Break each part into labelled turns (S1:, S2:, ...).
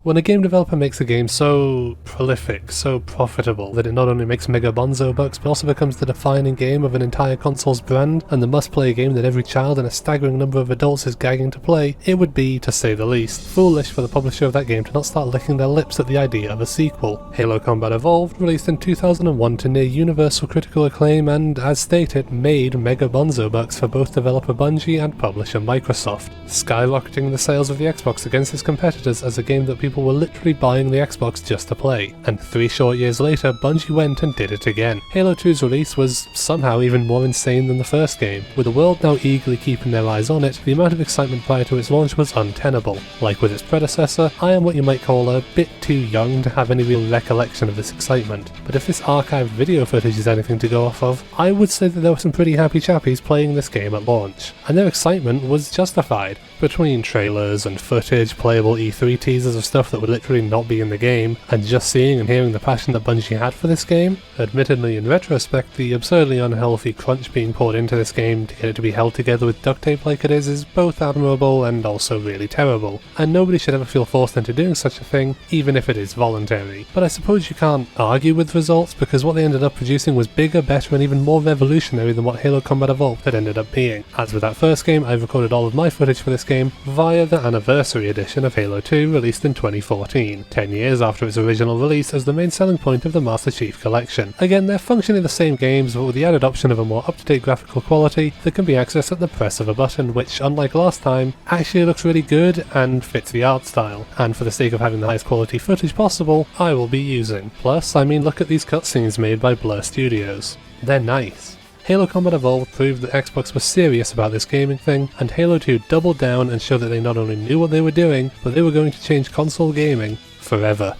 S1: When a game developer makes a game so prolific, so profitable, that it not only makes mega bonzo bucks, but also becomes the defining game of an entire console's brand, and the must-play game that every child and a staggering number of adults is gagging to play, it would be, to say the least, foolish for the publisher of that game to not start licking their lips at the idea of a sequel. Halo Combat Evolved, released in 2001 to near universal critical acclaim and, as stated, made mega bonzo bucks for both developer Bungie and publisher Microsoft, skyrocketing the sales of the Xbox against its competitors as a game that people were literally buying the Xbox just to play. And 3 short years later, Bungie went and did it again. Halo 2's release was somehow even more insane than the first game. With the world now eagerly keeping their eyes on it, the amount of excitement prior to its launch was untenable. Like with its predecessor, I am what you might call a bit too young to have any real recollection of this excitement, but if this archived video footage is anything to go off of, I would say that there were some pretty happy chappies playing this game at launch, and their excitement was justified. Between trailers and footage, playable E3 teasers of stuff that would literally not be in the game, and just seeing and hearing the passion that Bungie had for this game, admittedly in retrospect the absurdly unhealthy crunch being poured into this game to get it to be held together with duct tape like it is both admirable and also really terrible, and nobody should ever feel forced into doing such a thing, even if it is voluntary. But I suppose you can't argue with results, because what they ended up producing was bigger, better and even more revolutionary than what Halo Combat Evolved had ended up being. As with that first game, I've recorded all of my footage for this game via the anniversary edition of Halo 2 released in 2014, 10 years after its original release as the main selling point of the Master Chief Collection. Again, they're functionally the same games, but with the added option of a more up-to-date graphical quality that can be accessed at the press of a button, which, unlike last time, actually looks really good and fits the art style, and for the sake of having the highest quality footage possible, I will be using. Plus, I mean, look at these cutscenes made by Blur Studios. They're nice. Halo Combat Evolved proved that Xbox was serious about this gaming thing, and Halo 2 doubled down and showed that they not only knew what they were doing, but they were going to change console gaming forever.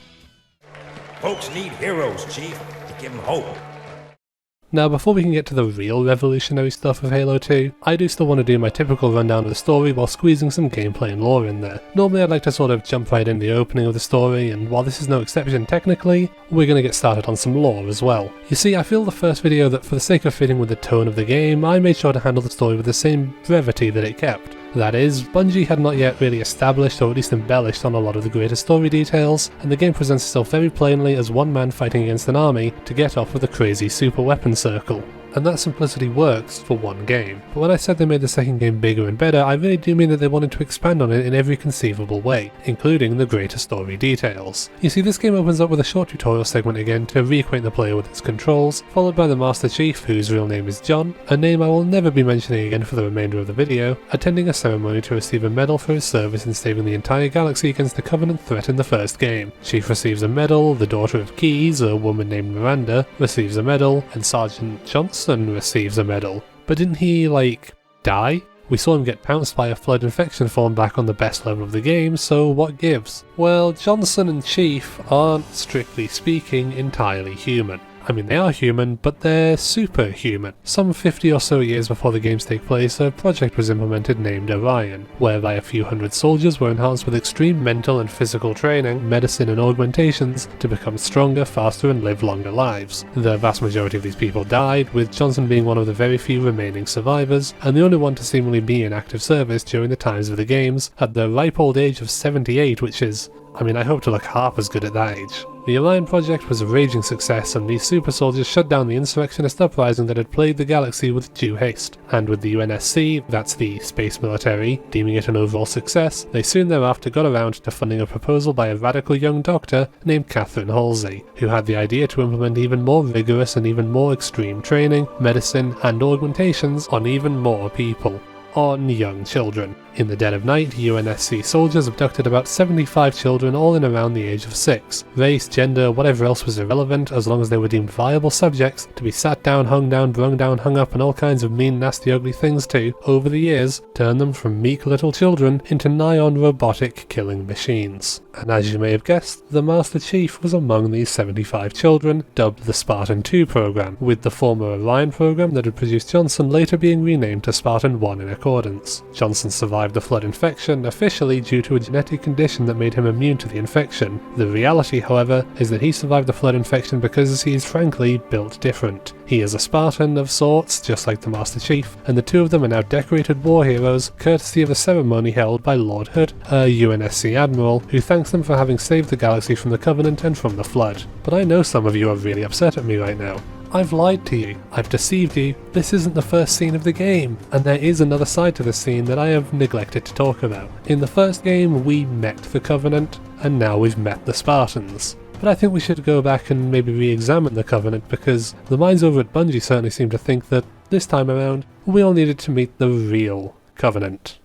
S2: Folks need heroes, Chief, to give them hope.
S1: Now, before we can get to the real revolutionary stuff of Halo 2, I do still want to do my typical rundown of the story while squeezing some gameplay and lore in there. Normally I'd like to sort of jump right in the opening of the story, and while this is no exception technically, we're going to get started on some lore as well. You see, I feel the first video that for the sake of fitting with the tone of the game, I made sure to handle the story with the same brevity that it kept. That is, Bungie had not yet really established or at least embellished on a lot of the greater story details, and the game presents itself very plainly as one man fighting against an army to get off of the crazy super weapon circle. And that simplicity works for one game. But when I said they made the second game bigger and better, I really do mean that they wanted to expand on it in every conceivable way, including the greater story details. You see, this game opens up with a short tutorial segment again to reacquaint the player with its controls, followed by the Master Chief, whose real name is John, a name I will never be mentioning again for the remainder of the video, attending a ceremony to receive a medal for his service in saving the entire galaxy against the Covenant threat in the first game. Chief receives a medal, the daughter of Keyes, a woman named Miranda, receives a medal, and Sergeant Johnson receives a medal. But didn't he, die? We saw him get pounced by a flood infection form back on the best level of the game, so what gives? Well, Johnson and Chief aren't, strictly speaking, entirely human. I mean, they are human, but they're superhuman. Some 50 or so years before the games take place, a project was implemented named Orion, whereby a few hundred soldiers were enhanced with extreme mental and physical training, medicine and augmentations to become stronger, faster and live longer lives. The vast majority of these people died, with Johnson being one of the very few remaining survivors, and the only one to seemingly be in active service during the times of the games, at the ripe old age of 78, which is, I hope to look half as good at that age. The Orion project was a raging success, and these super soldiers shut down the insurrectionist uprising that had plagued the galaxy with due haste. And with the UNSC, that's the space military, deeming it an overall success, they soon thereafter got around to funding a proposal by a radical young doctor named Catherine Halsey, who had the idea to implement even more rigorous and even more extreme training, medicine, and augmentations on even more people. On young children. In the dead of night, UNSC soldiers abducted about 75 children, all in around the age of 6. Race, gender, whatever else was irrelevant, as long as they were deemed viable subjects to be sat down, hung down, brung down, hung up, and all kinds of mean, nasty, ugly things to, over the years, turn them from meek little children into nigh-on robotic killing machines. And as you may have guessed, the Master Chief was among these 75 children, dubbed the Spartan 2 program, with the former Orion program that had produced Johnson later being renamed to Spartan 1 in accordance. Johnson survived the flood infection, officially due to a genetic condition that made him immune to the infection. The reality, however, is that he survived the flood infection because he is frankly built different. He is a Spartan of sorts, just like the Master Chief, and the two of them are now decorated war heroes, courtesy of a ceremony held by Lord Hood, a UNSC admiral, who thanks them for having saved the galaxy from the Covenant and from the Flood. But I know some of you are really upset at me right now. I've lied to you, I've deceived you, this isn't the first scene of the game, and there is another side to this scene that I have neglected to talk about. In the first game we met the Covenant, and now we've met the Spartans. But I think we should go back and maybe re-examine the Covenant, because the minds over at Bungie certainly seem to think that, this time around, we all needed to meet the real Covenant.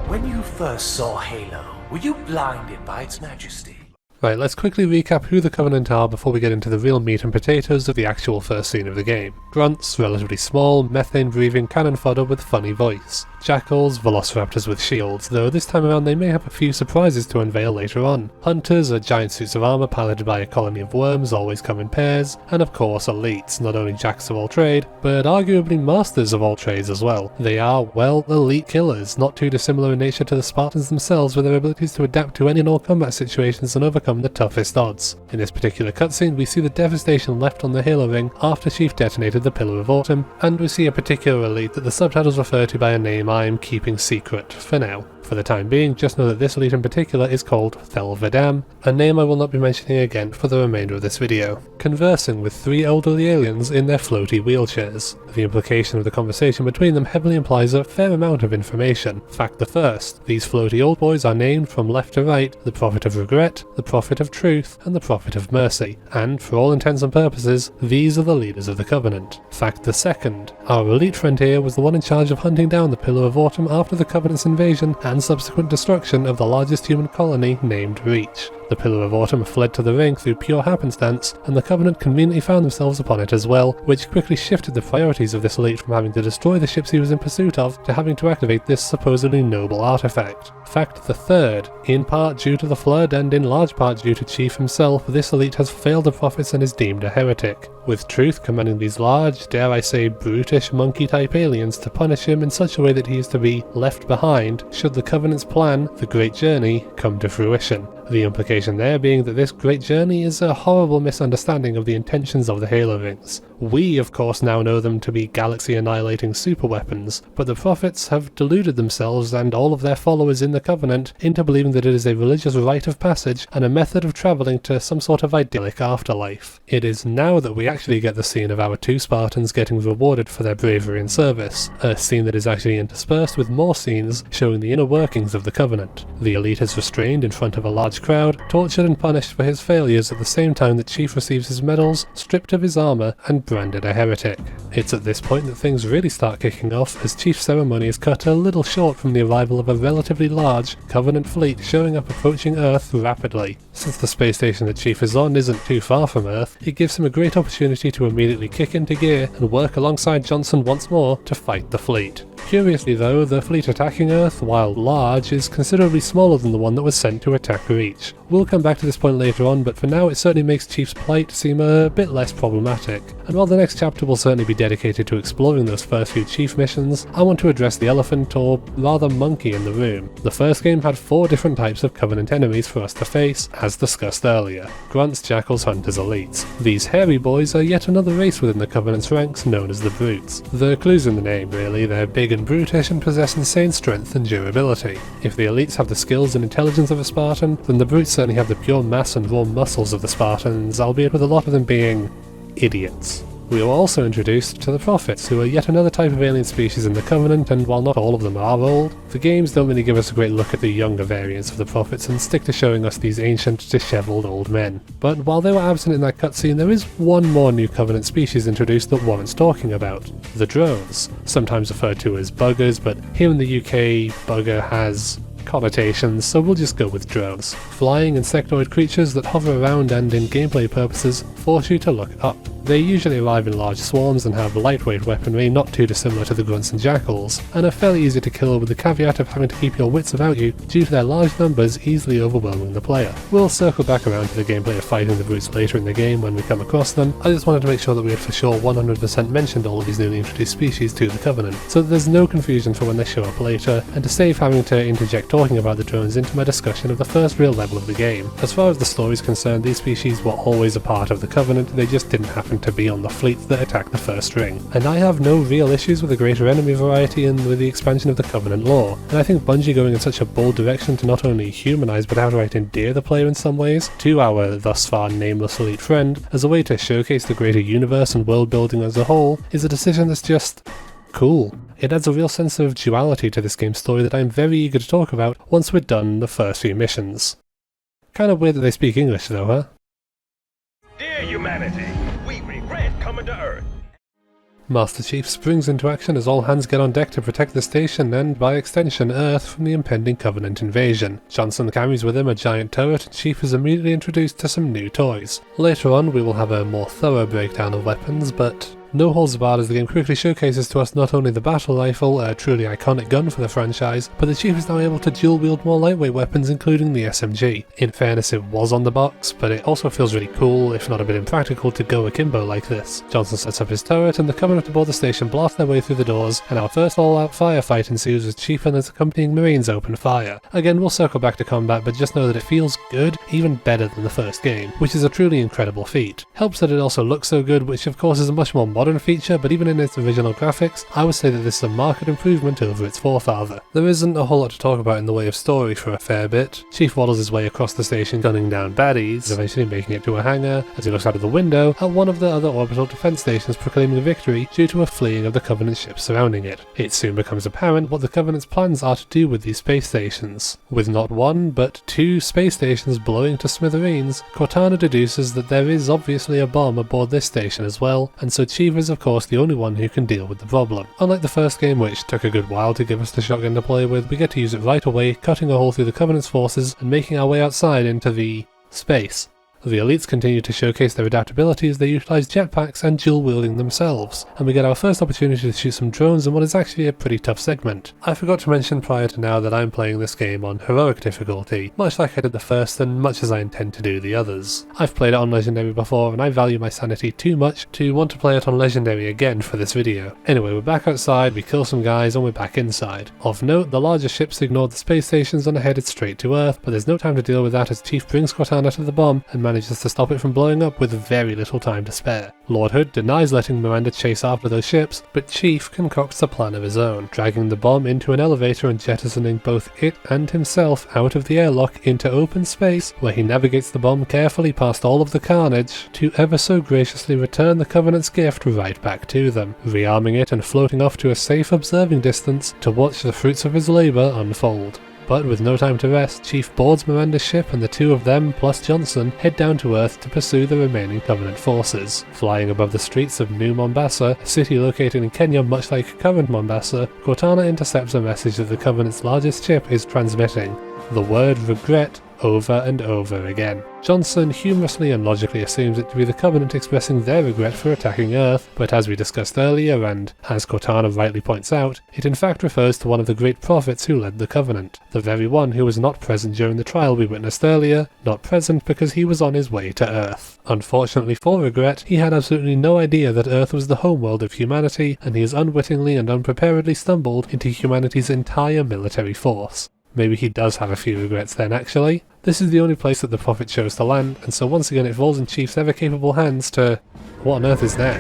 S3: When you first saw Halo, were you blinded by its majesty?
S1: Right, let's quickly recap who the Covenant are before we get into the real meat and potatoes of the actual first scene of the game. Grunts, relatively small, methane-breathing cannon fodder with funny voice. Jackals, velociraptors with shields, though this time around they may have a few surprises to unveil later on. Hunters are giant suits of armour piloted by a colony of worms, always come in pairs, and of course elites, not only jacks of all trade, but arguably masters of all trades as well. They are, well, elite killers, not too dissimilar in nature to the Spartans themselves, with their abilities to adapt to any and all combat situations and overcome the toughest odds. In this particular cutscene we see the devastation left on the Halo ring after Chief detonated the Pillar of Autumn, and we see a particular elite that the subtitles refer to by a name I'm keeping secret for now. For the time being, just know that this elite in particular is called Thelvedam, a name I will not be mentioning again for the remainder of this video. Conversing with three elderly aliens in their floaty wheelchairs. The implication of the conversation between them heavily implies a fair amount of information. Fact the first, these floaty old boys are named from left to right the Prophet of Regret, the Prophet of Truth, and the Prophet of Mercy, and for all intents and purposes, these are the leaders of the Covenant. Fact the second, our elite friend here was the one in charge of hunting down the Pillar of Autumn after the Covenant's invasion and subsequent destruction of the largest human colony named Reach. The Pillar of Autumn fled to the ring through pure happenstance, and the Covenant conveniently found themselves upon it as well, which quickly shifted the priorities of this elite from having to destroy the ships he was in pursuit of to having to activate this supposedly noble artifact. Fact the third, in part due to the Flood and in large part due to Chief himself, this elite has failed the prophets and is deemed a heretic, with Truth commanding these large, dare I say brutish monkey-type aliens to punish him in such a way that he is to be left behind should the Covenant's plan, the Great Journey, come to fruition. The implication there being that this great journey is a horrible misunderstanding of the intentions of the Halo rings. We, of course, now know them to be galaxy-annihilating superweapons, but the prophets have deluded themselves and all of their followers in the Covenant into believing that it is a religious rite of passage and a method of travelling to some sort of idyllic afterlife. It is now that we actually get the scene of our two Spartans getting rewarded for their bravery and service, a scene that is actually interspersed with more scenes showing the inner workings of the Covenant. The elite is restrained in front of a large crowd, tortured and punished for his failures at the same time that Chief receives his medals, stripped of his armour, and branded a heretic. It's at this point that things really start kicking off, as Chief's ceremony is cut a little short from the arrival of a relatively large Covenant fleet showing up approaching Earth rapidly. Since the space station that Chief is on isn't too far from Earth, it gives him a great opportunity to immediately kick into gear and work alongside Johnson once more to fight the fleet. Curiously though, the fleet attacking Earth, while large, is considerably smaller than the one that was sent to attack Reach. We'll come back to this point later on, but for now it certainly makes Chief's plight seem a bit less problematic. And while the next chapter will certainly be dedicated to exploring those first few Chief missions, I want to address the elephant, or rather monkey, in the room. The first game had 4 different types of Covenant enemies for us to face, as discussed earlier. Grunts, Jackals, Hunters, Elites. These hairy boys are yet another race within the Covenant's ranks known as the Brutes. The clue's in the name really, they're big and brutish and possess insane strength and durability. If the Elites have the skills and intelligence of a Spartan, then the Brutes certainly have the pure mass and raw muscles of the Spartans, albeit with a lot of them being idiots. We were also introduced to the Prophets, who are yet another type of alien species in the Covenant, and while not all of them are old, the games don't really give us a great look at the younger variants of the Prophets and stick to showing us these ancient, dishevelled old men. But while they were absent in that cutscene, there is one more new Covenant species introduced that warrants talking about. The drones, sometimes referred to as buggers, but here in the UK, bugger has connotations, so we'll just go with drones. Flying insectoid creatures that hover around and, in gameplay purposes, force you to look up. They usually arrive in large swarms and have lightweight weaponry not too dissimilar to the Grunts and Jackals, and are fairly easy to kill with the caveat of having to keep your wits about you due to their large numbers easily overwhelming the player. We'll circle back around to the gameplay of fighting the Brutes later in the game when we come across them. I just wanted to make sure that we had for sure 100% mentioned all of these newly introduced species to the Covenant, so that there's no confusion for when they show up later, and to save having to interject talking about the drones into my discussion of the first real level of the game. As far as the story is concerned, these species were always a part of the Covenant, they just didn't happen important to be on the fleets that attack the first ring. And I have no real issues with the greater enemy variety and with the expansion of the Covenant lore, and I think Bungie going in such a bold direction to not only humanise but outright endear the player in some ways to our thus far nameless elite friend as a way to showcase the greater universe and world building as a whole is a decision that's just cool. It adds a real sense of duality to this game's story that I'm very eager to talk about once we're done the first few missions. Kinda weird that they speak English though, huh?
S2: Dear humanity, we regret coming to Earth.
S1: Master Chief springs into action as all hands get on deck to protect the station and, by extension, Earth from the impending Covenant invasion. Johnson carries with him a giant turret and Chief is immediately introduced to some new toys. Later on we will have a more thorough breakdown of weapons, but no holds barred as the game quickly showcases to us not only the battle rifle, a truly iconic gun for the franchise, but the Chief is now able to dual wield more lightweight weapons including the SMG. In fairness, it was on the box, but it also feels really cool, if not a bit impractical, to go akimbo like this. Johnson sets up his turret and the Covenant aboard the station blast their way through the doors, and our first all-out firefight ensues as Chief and his accompanying Marines open fire. Again, we'll circle back to combat, but just know that it feels good, even better than the first game, which is a truly incredible feat. Helps that it also looks so good, which of course is a much more modern feature, but even in its original graphics, I would say that this is a marked improvement over its forefather. There isn't a whole lot to talk about in the way of story for a fair bit. Chief waddles his way across the station gunning down baddies, eventually making it to a hangar, as he looks out of the window at one of the other orbital defense stations proclaiming victory due to a fleeing of the Covenant ships surrounding it. It soon becomes apparent what the Covenant's plans are to do with these space stations. With not one, but two space stations blowing to smithereens, Cortana deduces that there is obviously a bomb aboard this station as well, and so Chief is of course the only one who can deal with the problem. Unlike the first game, which took a good while to give us the shotgun to play with, we get to use it right away, cutting a hole through the Covenant's forces and making our way outside into the space. The elites continue to showcase their adaptability as they utilise jetpacks and dual wielding themselves, and we get our first opportunity to shoot some drones in what is actually a pretty tough segment. I forgot to mention prior to now that I'm playing this game on heroic difficulty, much like I did the first and much as I intend to do the others. I've played it on legendary before and I value my sanity too much to want to play it on legendary again for this video. Anyway, we're back outside, we kill some guys and we're back inside. Of note, the larger ships ignored the space stations and are headed straight to Earth, but there's no time to deal with that as Chief brings Cortana to the bomb and manages to stop it from blowing up with very little time to spare. Lord Hood denies letting Miranda chase after those ships, but Chief concocts a plan of his own, dragging the bomb into an elevator and jettisoning both it and himself out of the airlock into open space, where he navigates the bomb carefully past all of the carnage to ever so graciously return the Covenant's gift right back to them, rearming it and floating off to a safe observing distance to watch the fruits of his labour unfold. But with no time to rest, Chief boards Miranda's ship and the two of them, plus Johnson, head down to Earth to pursue the remaining Covenant forces. Flying above the streets of New Mombasa, a city located in Kenya much like current Mombasa, Cortana intercepts a message that the Covenant's largest ship is transmitting. The word regret over and over again. Johnson humorously and logically assumes it to be the Covenant expressing their regret for attacking Earth, but as we discussed earlier, and as Cortana rightly points out, it in fact refers to one of the great prophets who led the Covenant, the very one who was not present during the trial we witnessed earlier, not present because he was on his way to Earth. Unfortunately for Regret, he had absolutely no idea that Earth was the homeworld of humanity, and he has unwittingly and unpreparedly stumbled into humanity's entire military force. Maybe he does have a few regrets then actually. This is the only place that the Prophet chose to land, and so once again it falls in Chief's ever-capable hands to... what on earth is that?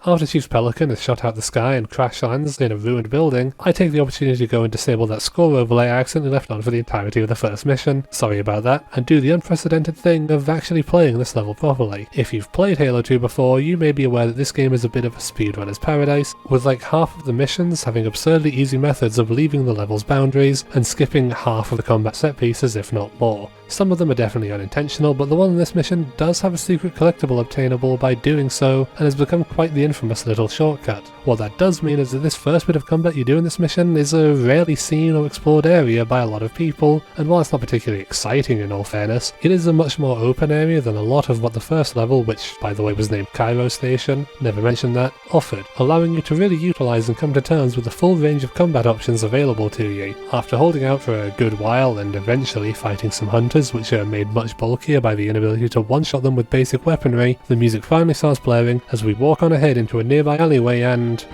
S1: After Chief's Pelican is shot out the sky and crash lands in a ruined building, I take the opportunity to go and disable that score overlay I accidentally left on for the entirety of the first mission, sorry about that, and do the unprecedented thing of actually playing this level properly. If you've played Halo 2 before, you may be aware that this game is a bit of a speedrunner's paradise, with like half of the missions having absurdly easy methods of leaving the level's boundaries and skipping half of the combat set pieces if not more. Some of them are definitely unintentional, but the one in this mission does have a secret collectible obtainable by doing so, and has become quite the infamous little shortcut. What that does mean is that this first bit of combat you do in this mission is a rarely seen or explored area by a lot of people, and while it's not particularly exciting in all fairness, it is a much more open area than a lot of what the first level, which by the way was named Cairo Station, never mentioned that, offered, allowing you to really utilise and come to terms with the full range of combat options available to you. After holding out for a good while and eventually fighting some hunters, which are made much bulkier by the inability to one-shot them with basic weaponry, the music finally starts blaring as we walk on ahead into a nearby alleyway and...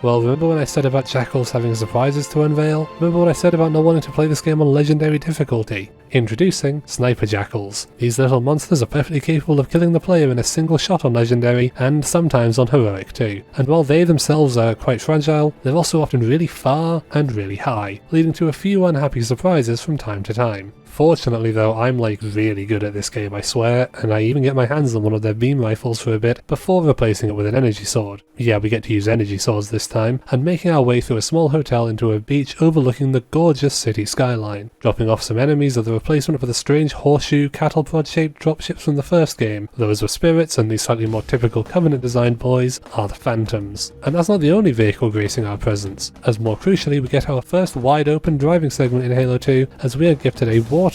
S1: Well, remember when I said about Jackals having surprises to unveil? Remember what I said about not wanting to play this game on legendary difficulty? Introducing Sniper Jackals. These little monsters are perfectly capable of killing the player in a single shot on legendary, and sometimes on heroic too. And while they themselves are quite fragile, they're also often really far and really high, leading to a few unhappy surprises from time to time. Fortunately though, I'm like really good at this game, I swear, and I even get my hands on one of their beam rifles for a bit before replacing it with an energy sword. Yeah, we get to use energy swords this time, and making our way through a small hotel into a beach overlooking the gorgeous city skyline. Dropping off some enemies are the replacement for the strange horseshoe cattle prod shaped dropships from the first game. Those were spirits, and these slightly more typical Covenant designed boys are the Phantoms. And that's not the only vehicle gracing our presence, as more crucially we get our first wide open driving segment in Halo 2 as we are gifted a warthog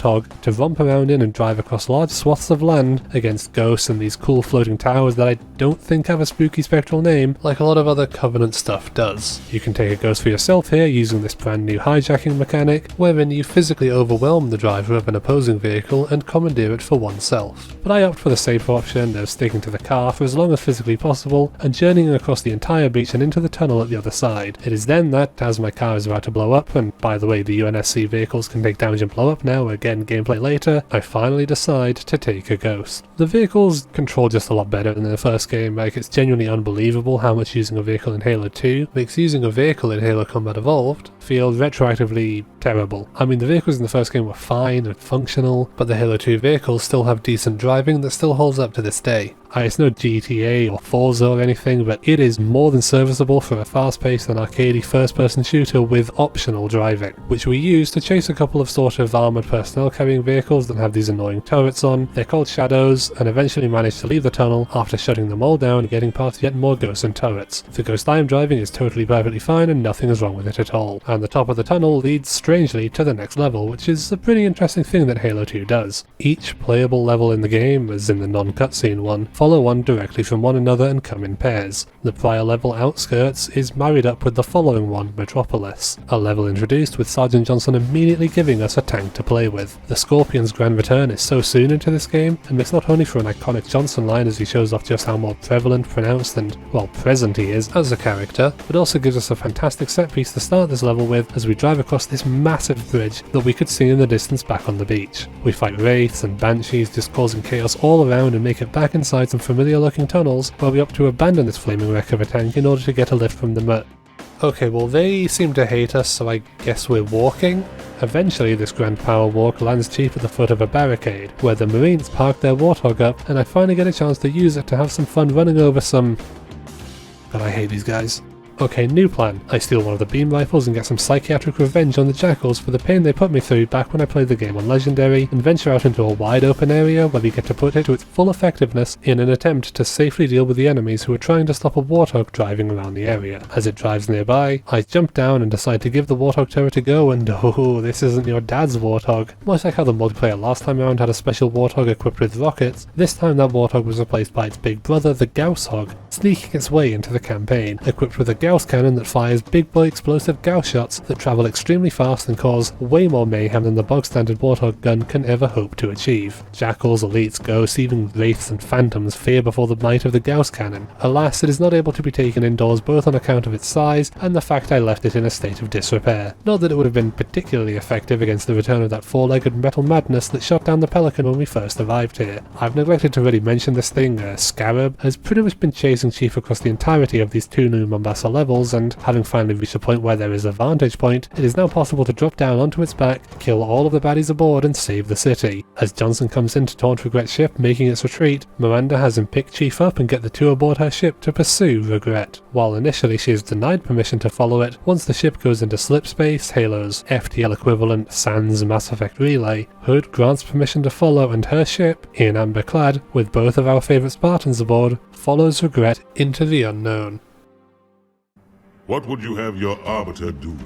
S1: to romp around in and drive across large swaths of land against ghosts and these cool floating towers that I don't think have a spooky spectral name like a lot of other Covenant stuff does. You can take a ghost for yourself here using this brand new hijacking mechanic, wherein you physically overwhelm the driver of an opposing vehicle and commandeer it for oneself. But I opt for the safer option of sticking to the car for as long as physically possible and journeying across the entire beach and into the tunnel at the other side. It is then that, as my car is about to blow up, and by the way the UNSC vehicles can take damage and blow up now, again gameplay later, I finally decide to take a ghost. The vehicles control just a lot better than in the first game, like it's genuinely unbelievable how much using a vehicle in Halo 2 makes using a vehicle in Halo Combat Evolved feel retroactively terrible. I mean, the vehicles in the first game were fine and functional, but the Halo 2 vehicles still have decent driving that still holds up to this day. It's no GTA or Forza or anything, but it is more than serviceable for a fast-paced and arcadey first-person shooter with optional driving, which we use to chase a couple of sort of armoured personnel carrying vehicles that have these annoying turrets on. They're called Shadows, and eventually manage to leave the tunnel after shutting them all down and getting past yet more ghosts and turrets. The ghost I am driving is totally perfectly fine and nothing is wrong with it at all, and the top of the tunnel leads strangely to the next level, which is a pretty interesting thing that Halo 2 does. Each playable level in the game, as in the non-cutscene one, follow one directly from one another and come in pairs. The prior level, Outskirts, is married up with the following one, Metropolis, a level introduced with Sergeant Johnson immediately giving us a tank to play with. The Scorpion's grand return is so soon into this game, and makes not only for an iconic Johnson line as he shows off just how more prevalent, pronounced and, well, present he is as a character, but also gives us a fantastic set piece to start this level with as we drive across this massive bridge that we could see in the distance back on the beach. We fight wraiths and banshees, just causing chaos all around and make it back inside some familiar looking tunnels where we opt to abandon this flaming wreck of a tank in order to get a lift from the Okay, well they seem to hate us, so I guess we're walking? Eventually this grand power walk lands cheap at the foot of a barricade, where the Marines park their warthog up, and I finally get a chance to use it to have some fun running over some... God, I hate these guys. Okay, new plan. I steal one of the beam rifles and get some psychiatric revenge on the Jackals for the pain they put me through back when I played the game on Legendary, and venture out into a wide open area where we get to put it to its full effectiveness in an attempt to safely deal with the enemies who are trying to stop a warthog driving around the area. As it drives nearby, I jump down and decide to give the warthog turret a go, and oh, this isn't your dad's warthog. Much like how the multiplayer last time around had a special warthog equipped with rockets, this time that warthog was replaced by its big brother, the Gauss hog, sneaking its way into the campaign, equipped with a Gauss cannon that fires big boy explosive Gauss shots that travel extremely fast and cause way more mayhem than the bog standard warthog gun can ever hope to achieve. Jackals, elites, ghosts, even wraiths and phantoms fear before the might of the Gauss cannon. Alas, it is not able to be taken indoors both on account of its size and the fact I left it in a state of disrepair. Not that it would have been particularly effective against the return of that four-legged metal madness that shot down the Pelican when we first arrived here. I've neglected to really mention this thing. Scarab has pretty much been chasing Chief across the entirety of these two new Mombasa levels, and having finally reached a point where there is a vantage point, it is now possible to drop down onto its back, kill all of the baddies aboard and save the city. As Johnson comes in to taunt Regret's ship making its retreat, Miranda has him pick Chief up and get the two aboard her ship to pursue Regret. While initially she is denied permission to follow it, once the ship goes into slip space, Halo's FTL equivalent sans Mass Effect Relay, Hood grants permission to follow, and her ship, in amber clad, with both of our favourite Spartans aboard, follows Regret into the unknown.
S4: What would you have your arbiter do?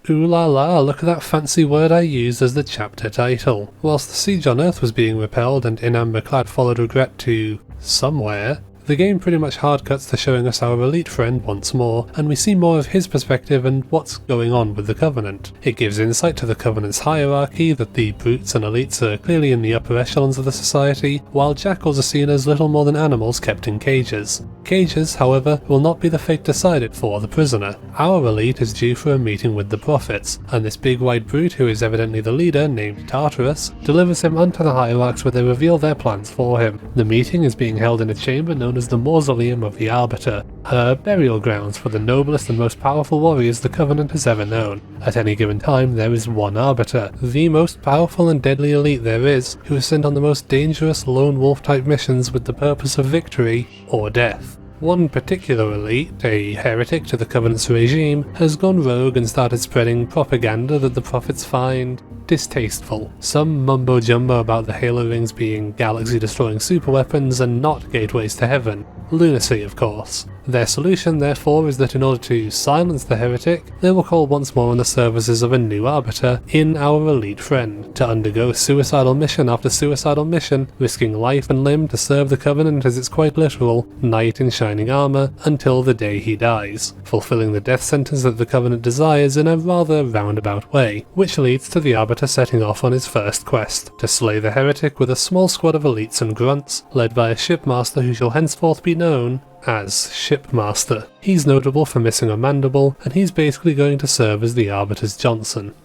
S1: Ooh la la, look at that fancy word I used as the chapter title. Whilst the siege on Earth was being repelled and in amber clad followed Regret to... somewhere, The game pretty much hard cuts to showing us our elite friend once more, and we see more of his perspective and what's going on with the Covenant. It gives insight to the Covenant's hierarchy, that the brutes and elites are clearly in the upper echelons of the society, while jackals are seen as little more than animals kept in cages. Cages, however, will not be the fate decided for the prisoner. Our elite is due for a meeting with the prophets, and this big white brute, who is evidently the leader, named Tartarus, delivers him unto the hierarchs where they reveal their plans for him. The meeting is being held in a chamber known as the Mausoleum of the Arbiter, her burial grounds for the noblest and most powerful warriors the Covenant has ever known. At any given time, there is one Arbiter, the most powerful and deadly elite there is, who is sent on the most dangerous lone wolf type missions with the purpose of victory or death. One particular elite, a heretic to the Covenant's regime, has gone rogue and started spreading propaganda that the prophets find distasteful. Some mumbo-jumbo about the Halo rings being galaxy-destroying superweapons and not gateways to heaven. Lunacy, of course. Their solution, therefore, is that in order to silence the heretic, they will call once more on the services of a new arbiter in our elite friend, to undergo suicidal mission after suicidal mission, risking life and limb to serve the Covenant as it's quite literal, knight in shining armour, until the day he dies, fulfilling the death sentence that the Covenant desires in a rather roundabout way, which leads to the arbiter setting off on his first quest, to slay the heretic with a small squad of elites and grunts, led by a shipmaster who shall henceforth be known as Shipmaster. He's notable for missing a mandible, and he's basically going to serve as the Arbiter's Johnson.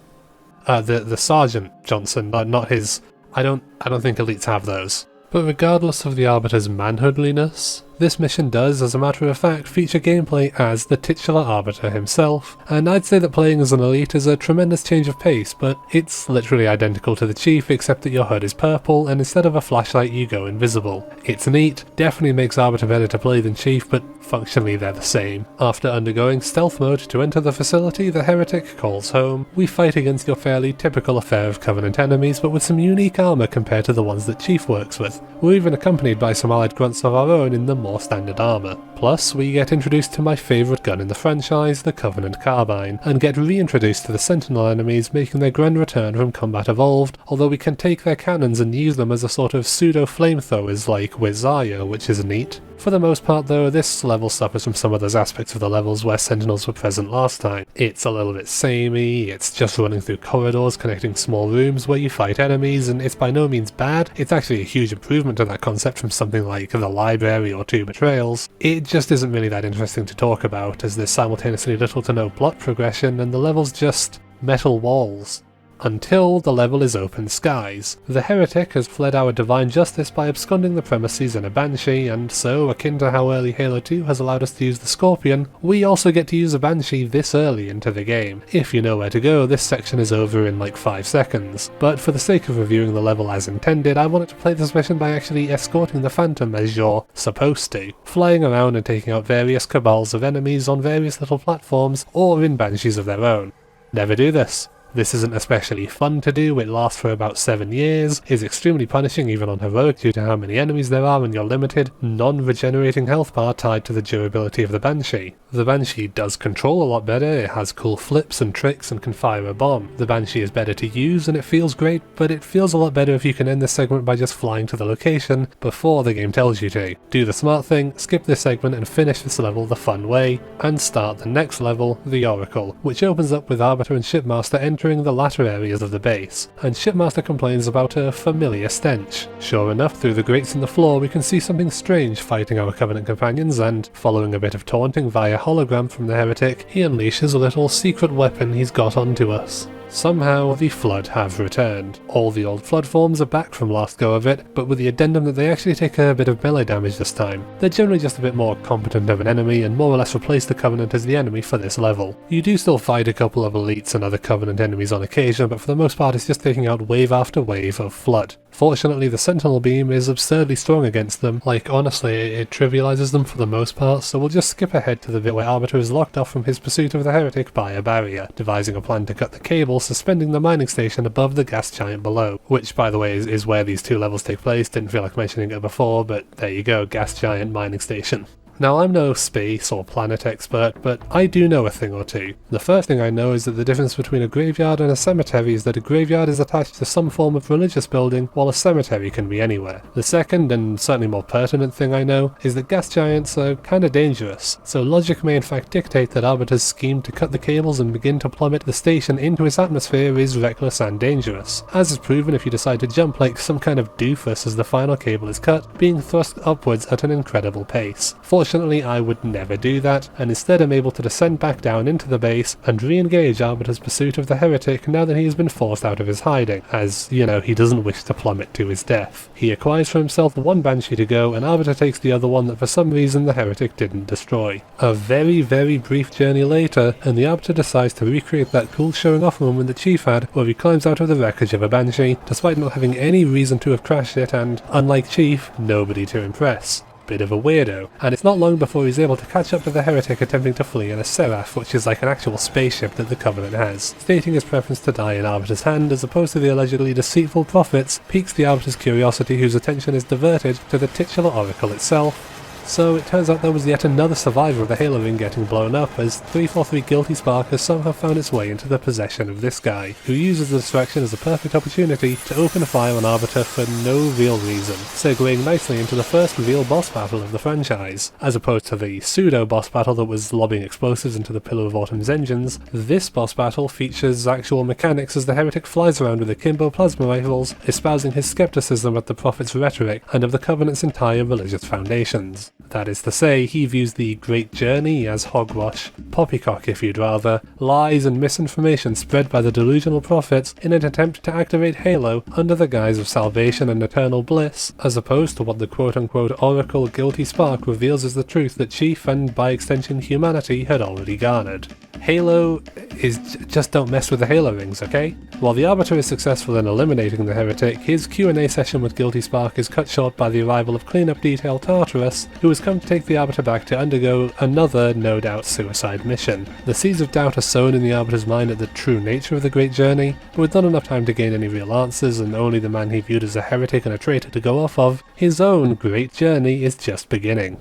S1: The Sergeant Johnson, not his. I don't think elites have those. But regardless of the Arbiter's manhoodliness, this mission does, as a matter of fact, feature gameplay as the titular Arbiter himself, and I'd say that playing as an elite is a tremendous change of pace, but it's literally identical to the Chief except that your HUD is purple, and instead of a flashlight you go invisible. It's neat, definitely makes Arbiter better to play than Chief, but functionally they're the same. After undergoing stealth mode to enter the facility the heretic calls home, we fight against your fairly typical affair of Covenant enemies, but with some unique armour compared to the ones that Chief works with. We're even accompanied by some allied grunts of our own in the more standard armour. Plus, we get introduced to my favourite gun in the franchise, the Covenant Carbine, and get reintroduced to the Sentinel enemies, making their grand return from Combat Evolved, although we can take their cannons and use them as a sort of pseudo-flamethrowers like with Zarya, which is neat. For the most part though, this level suffers from some of those aspects of the levels where Sentinels were present last time. It's a little bit samey, it's just running through corridors connecting small rooms where you fight enemies, and it's by no means bad. It's actually a huge improvement to that concept from something like The Library or Two Betrayals. It just isn't really that interesting to talk about, as there's simultaneously little to no plot progression and the level's just metal walls. Until the level is open skies. The heretic has fled our divine justice by absconding the premises in a banshee, and so, akin to how early Halo 2 has allowed us to use the Scorpion, we also get to use a banshee this early into the game. If you know where to go, this section is over in like 5 seconds, but for the sake of reviewing the level as intended, I wanted to play this mission by actually escorting the Phantom as you're supposed to, flying around and taking out various cabals of enemies on various little platforms or in banshees of their own. Never do this. This isn't especially fun to do, it lasts for about 7 years, is extremely punishing even on heroic due to how many enemies there are and your limited, non-regenerating health bar tied to the durability of the Banshee. The Banshee does control a lot better, it has cool flips and tricks and can fire a bomb. The Banshee is better to use and it feels great, but it feels a lot better if you can end this segment by just flying to the location before the game tells you to. Do the smart thing, skip this segment and finish this level the fun way, and start the next level, the Oracle, which opens up with Arbiter and Shipmaster entering the latter areas of the base, and Shipmaster complains about a familiar stench. Sure enough, through the grates in the floor we can see something strange fighting our Covenant companions, and following a bit of taunting via hologram from the heretic, he unleashes a little secret weapon he's got onto us. Somehow, the Flood have returned. All the old Flood forms are back from last go of it, but with the addendum that they actually take a bit of melee damage this time. They're generally just a bit more competent of an enemy and more or less replace the Covenant as the enemy for this level. You do still fight a couple of elites and other Covenant enemies on occasion, but for the most part it's just taking out wave after wave of Flood. Fortunately, the Sentinel beam is absurdly strong against them, like honestly it trivializes them for the most part, so we'll just skip ahead to the bit where Arbiter is locked off from his pursuit of the heretic by a barrier, devising a plan to cut the cable suspending the mining station above the gas giant below, which by the way is where these two levels take place. Didn't feel like mentioning it before, but there you go, gas giant mining station. Now, I'm no space or planet expert, but I do know a thing or two. The first thing I know is that the difference between a graveyard and a cemetery is that a graveyard is attached to some form of religious building, while a cemetery can be anywhere. The second, and certainly more pertinent thing I know, is that gas giants are kinda dangerous, so logic may in fact dictate that Arbiter's scheme to cut the cables and begin to plummet the station into its atmosphere is reckless and dangerous, as is proven if you decide to jump like some kind of doofus as the final cable is cut, being thrust upwards at an incredible pace. Fortunately, I would never do that, and instead am able to descend back down into the base and re-engage Arbiter's pursuit of the heretic now that he has been forced out of his hiding, as, you know, he doesn't wish to plummet to his death. He acquires for himself one Banshee to go, and Arbiter takes the other one that for some reason the heretic didn't destroy. A very, very brief journey later, and the Arbiter decides to recreate that cool showing off moment the Chief had, where he climbs out of the wreckage of a Banshee, despite not having any reason to have crashed it and, unlike Chief, nobody to impress. Bit of a weirdo, and it's not long before he's able to catch up to the heretic attempting to flee in a Seraph, which is like an actual spaceship that the Covenant has. Stating his preference to die in Arbiter's hand as opposed to the allegedly deceitful prophets piques the Arbiter's curiosity, whose attention is diverted to the titular oracle itself. So it turns out there was yet another survivor of the Halo ring getting blown up, as 343 Guilty Spark has somehow found its way into the possession of this guy, who uses the distraction as a perfect opportunity to open fire on Arbiter for no real reason, segueing nicely into the first real boss battle of the franchise. As opposed to the pseudo-boss battle that was lobbing explosives into the Pillar of Autumn's engines, this boss battle features actual mechanics as the heretic flies around with akimbo plasma rifles, espousing his skepticism at the Prophet's rhetoric and of the Covenant's entire religious foundations. That is to say, he views the Great Journey as hogwash, poppycock if you'd rather, lies and misinformation spread by the delusional prophets in an attempt to activate Halo under the guise of salvation and eternal bliss, as opposed to what the quote-unquote Oracle Guilty Spark reveals as the truth that Chief and by extension humanity had already garnered. Halo is just don't mess with the Halo rings, okay? While the Arbiter is successful in eliminating the heretic, his Q&A session with Guilty Spark is cut short by the arrival of cleanup detail Tartarus, who has come to take the Arbiter back to undergo another, no doubt, suicide mission. The seeds of doubt are sown in the Arbiter's mind at the true nature of the Great Journey, but with not enough time to gain any real answers and only the man he viewed as a heretic and a traitor to go off of, his own Great Journey is just beginning.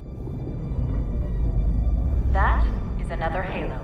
S5: That is another Halo.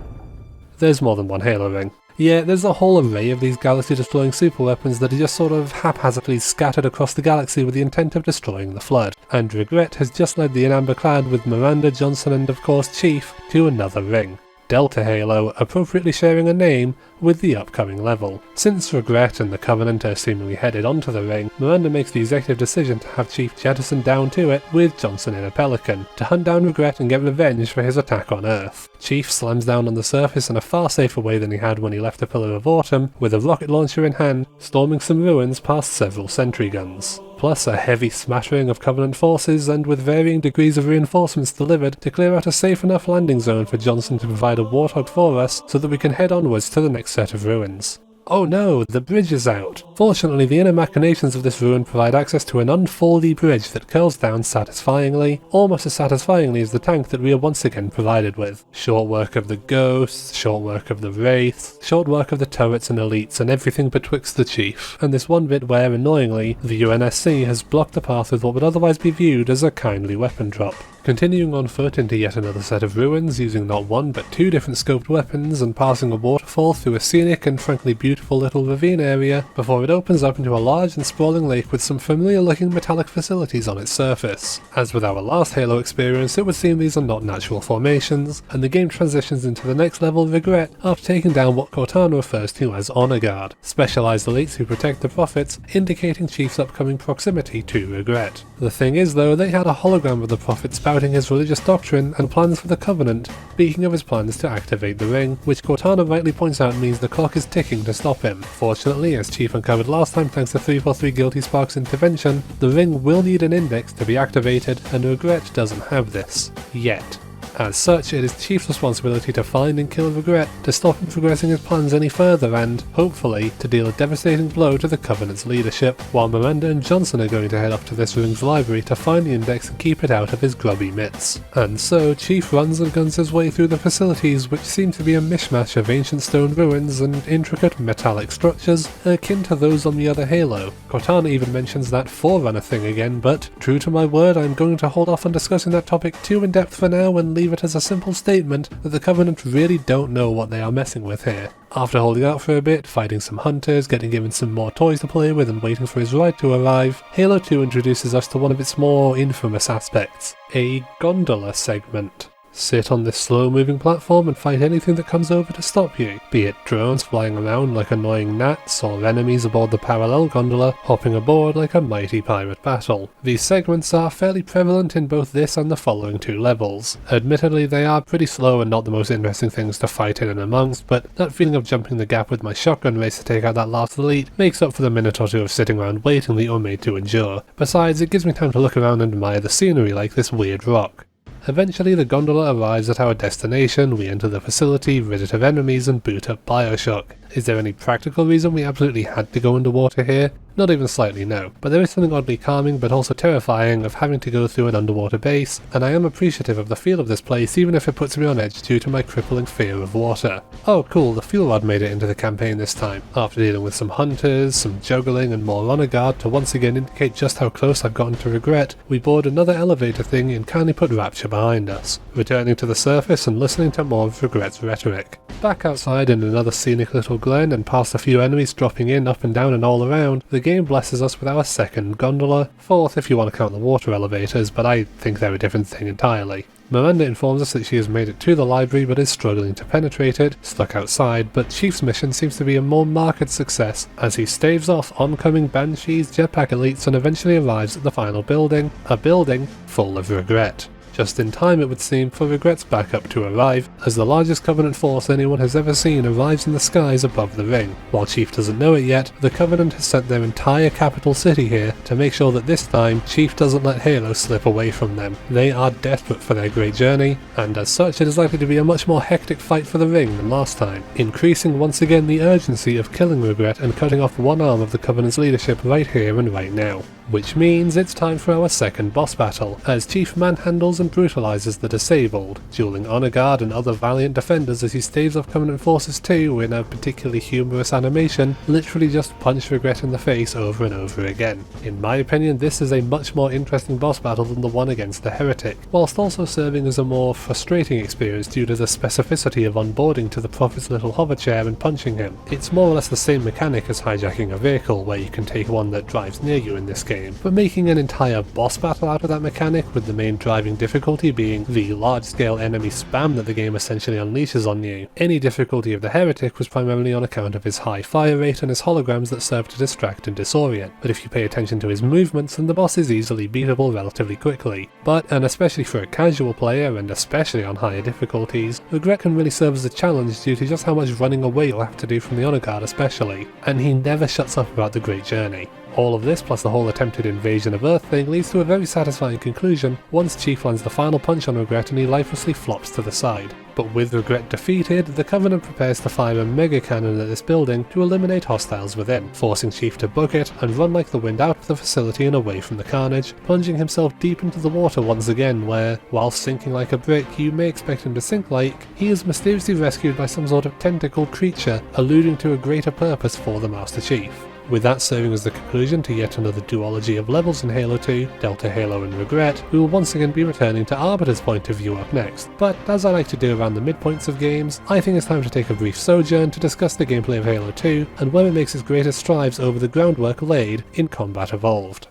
S1: There's more than one Halo ring. Yeah, there's a whole array of these galaxy-destroying superweapons that are just sort of haphazardly scattered across the galaxy with the intent of destroying the Flood, and Regret has just led the in amber clad with Miranda, Johnson and of course Chief to another ring. Delta Halo, appropriately sharing a name with the upcoming level. Since Regret and the Covenant are seemingly headed onto the ring, Miranda makes the executive decision to have Chief jettisoned down to it with Johnson in a Pelican, to hunt down Regret and get revenge for his attack on Earth. Chief slams down on the surface in a far safer way than he had when he left the Pillar of Autumn, with a rocket launcher in hand, storming some ruins past several sentry guns. Plus a heavy smattering of Covenant forces, and with varying degrees of reinforcements delivered to clear out a safe enough landing zone for Johnson to provide a warthog for us so that we can head onwards to the next set of ruins. Oh no, the bridge is out! Fortunately, the inner machinations of this ruin provide access to an unfoldy bridge that curls down satisfyingly, almost as satisfyingly as the tank that we are once again provided with. Short work of the ghosts, short work of the wraiths, short work of the turrets and elites, and everything betwixt the Chief, and this one bit where, annoyingly, the UNSC has blocked the path with what would otherwise be viewed as a kindly weapon drop. Continuing on foot into yet another set of ruins, using not one but two different scoped weapons and passing a waterfall through a scenic and frankly beautiful little ravine area before it opens up into a large and sprawling lake with some familiar looking metallic facilities on its surface. As with our last Halo experience, it would seem these are not natural formations, and the game transitions into the next level Regret after taking down what Cortana refers to as Honor Guard, specialised elites who protect the Prophets, indicating Chief's upcoming proximity to Regret. The thing is though, they had a hologram of the Prophet spouting his religious doctrine and plans for the Covenant, speaking of his plans to activate the ring, which Cortana rightly points out means the clock is ticking to stop him. Fortunately, as Chief uncovered last time thanks to 343 Guilty Spark's intervention, the ring will need an index to be activated, and Regret doesn't have this. Yet. As such, it is Chief's responsibility to find and kill Regret to stop him progressing his plans any further and, hopefully, to deal a devastating blow to the Covenant's leadership, while Miranda and Johnson are going to head off to this ring's library to find the index and keep it out of his grubby mitts. And so, Chief runs and guns his way through the facilities, which seem to be a mishmash of ancient stone ruins and intricate metallic structures akin to those on the other Halo. Cortana even mentions that Forerunner thing again, but true to my word, I'm going to hold off on discussing that topic too in depth for now and leave it as a simple statement that the Covenant really don't know what they are messing with here. After holding out for a bit, fighting some hunters, getting given some more toys to play with and waiting for his ride to arrive, Halo 2 introduces us to one of its more infamous aspects, a gondola segment. Sit on this slow-moving platform and fight anything that comes over to stop you, be it drones flying around like annoying gnats or enemies aboard the parallel gondola hopping aboard like a mighty pirate battle. These segments are fairly prevalent in both this and the following two levels. Admittedly, they are pretty slow and not the most interesting things to fight in and amongst, but that feeling of jumping the gap with my shotgun race to take out that last elite makes up for the minute or two of sitting around waiting that you're made to endure. Besides, it gives me time to look around and admire the scenery like this weird rock. Eventually the gondola arrives at our destination, we enter the facility, rid it of enemies and boot up Bioshock. Is there any practical reason we absolutely had to go underwater here? Not even slightly, no. But there is something oddly calming but also terrifying of having to go through an underwater base, and I am appreciative of the feel of this place even if it puts me on edge due to my crippling fear of water. Oh cool, the fuel rod made it into the campaign this time. After dealing with some hunters, some juggling and more honor guard to once again indicate just how close I've gotten to Regret, we board another elevator thing and kindly put Rapture behind us, returning to the surface and listening to more of Regret's rhetoric. Back outside in another scenic little glen and past a few enemies dropping in up and down and all around, the game blesses us with our second gondola, fourth if you want to count the water elevators, but I think they're a different thing entirely. Miranda informs us that she has made it to the library but is struggling to penetrate it, stuck outside, but Chief's mission seems to be a more marked success as he staves off oncoming banshees, jetpack elites and eventually arrives at the final building, a building full of regret. Just in time, it would seem, for Regret's backup to arrive, as the largest Covenant force anyone has ever seen arrives in the skies above the ring. While Chief doesn't know it yet, the Covenant has sent their entire capital city here to make sure that this time Chief doesn't let Halo slip away from them. They are desperate for their great journey, and as such it is likely to be a much more hectic fight for the ring than last time, increasing once again the urgency of killing Regret and cutting off one arm of the Covenant's leadership right here and right now. Which means it's time for our second boss battle, as Chief manhandles and brutalizes the disabled, dueling Honor Guard and other valiant defenders as he staves off Covenant forces too, in a particularly humorous animation, literally just punch Regret in the face over and over again. In my opinion, this is a much more interesting boss battle than the one against the Heretic, whilst also serving as a more frustrating experience due to the specificity of onboarding to the Prophet's little hover chair and punching him. It's more or less the same mechanic as hijacking a vehicle, where you can take one that drives near you in this game, but making an entire boss battle out of that mechanic, with the main driving difficulty being the large-scale enemy spam that the game essentially unleashes on you. Any difficulty of the Heretic was primarily on account of his high fire rate and his holograms that serve to distract and disorient, but if you pay attention to his movements then the boss is easily beatable relatively quickly. But, and especially for a casual player, and especially on higher difficulties, Regret can really serve as a challenge due to just how much running away you'll have to do from the Honor Guard especially, and he never shuts up about the great journey. All of this, plus the whole attempted invasion of Earth thing, leads to a very satisfying conclusion once Chief lands the final punch on Regret and he lifelessly flops to the side. But with Regret defeated, the Covenant prepares to fire a mega cannon at this building to eliminate hostiles within, forcing Chief to book it and run like the wind out of the facility and away from the carnage, plunging himself deep into the water once again where, while sinking like a brick you may expect him to sink like, he is mysteriously rescued by some sort of tentacled creature, alluding to a greater purpose for the Master Chief. With that serving as the conclusion to yet another duology of levels in Halo 2, Delta Halo and Regret, we will once again be returning to Arbiter's point of view up next. But as I like to do around the midpoints of games, I think it's time to take a brief sojourn to discuss the gameplay of Halo 2 and where it makes its greatest strides over the groundwork laid in Combat Evolved.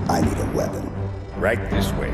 S6: I need a weapon.
S2: Right this way.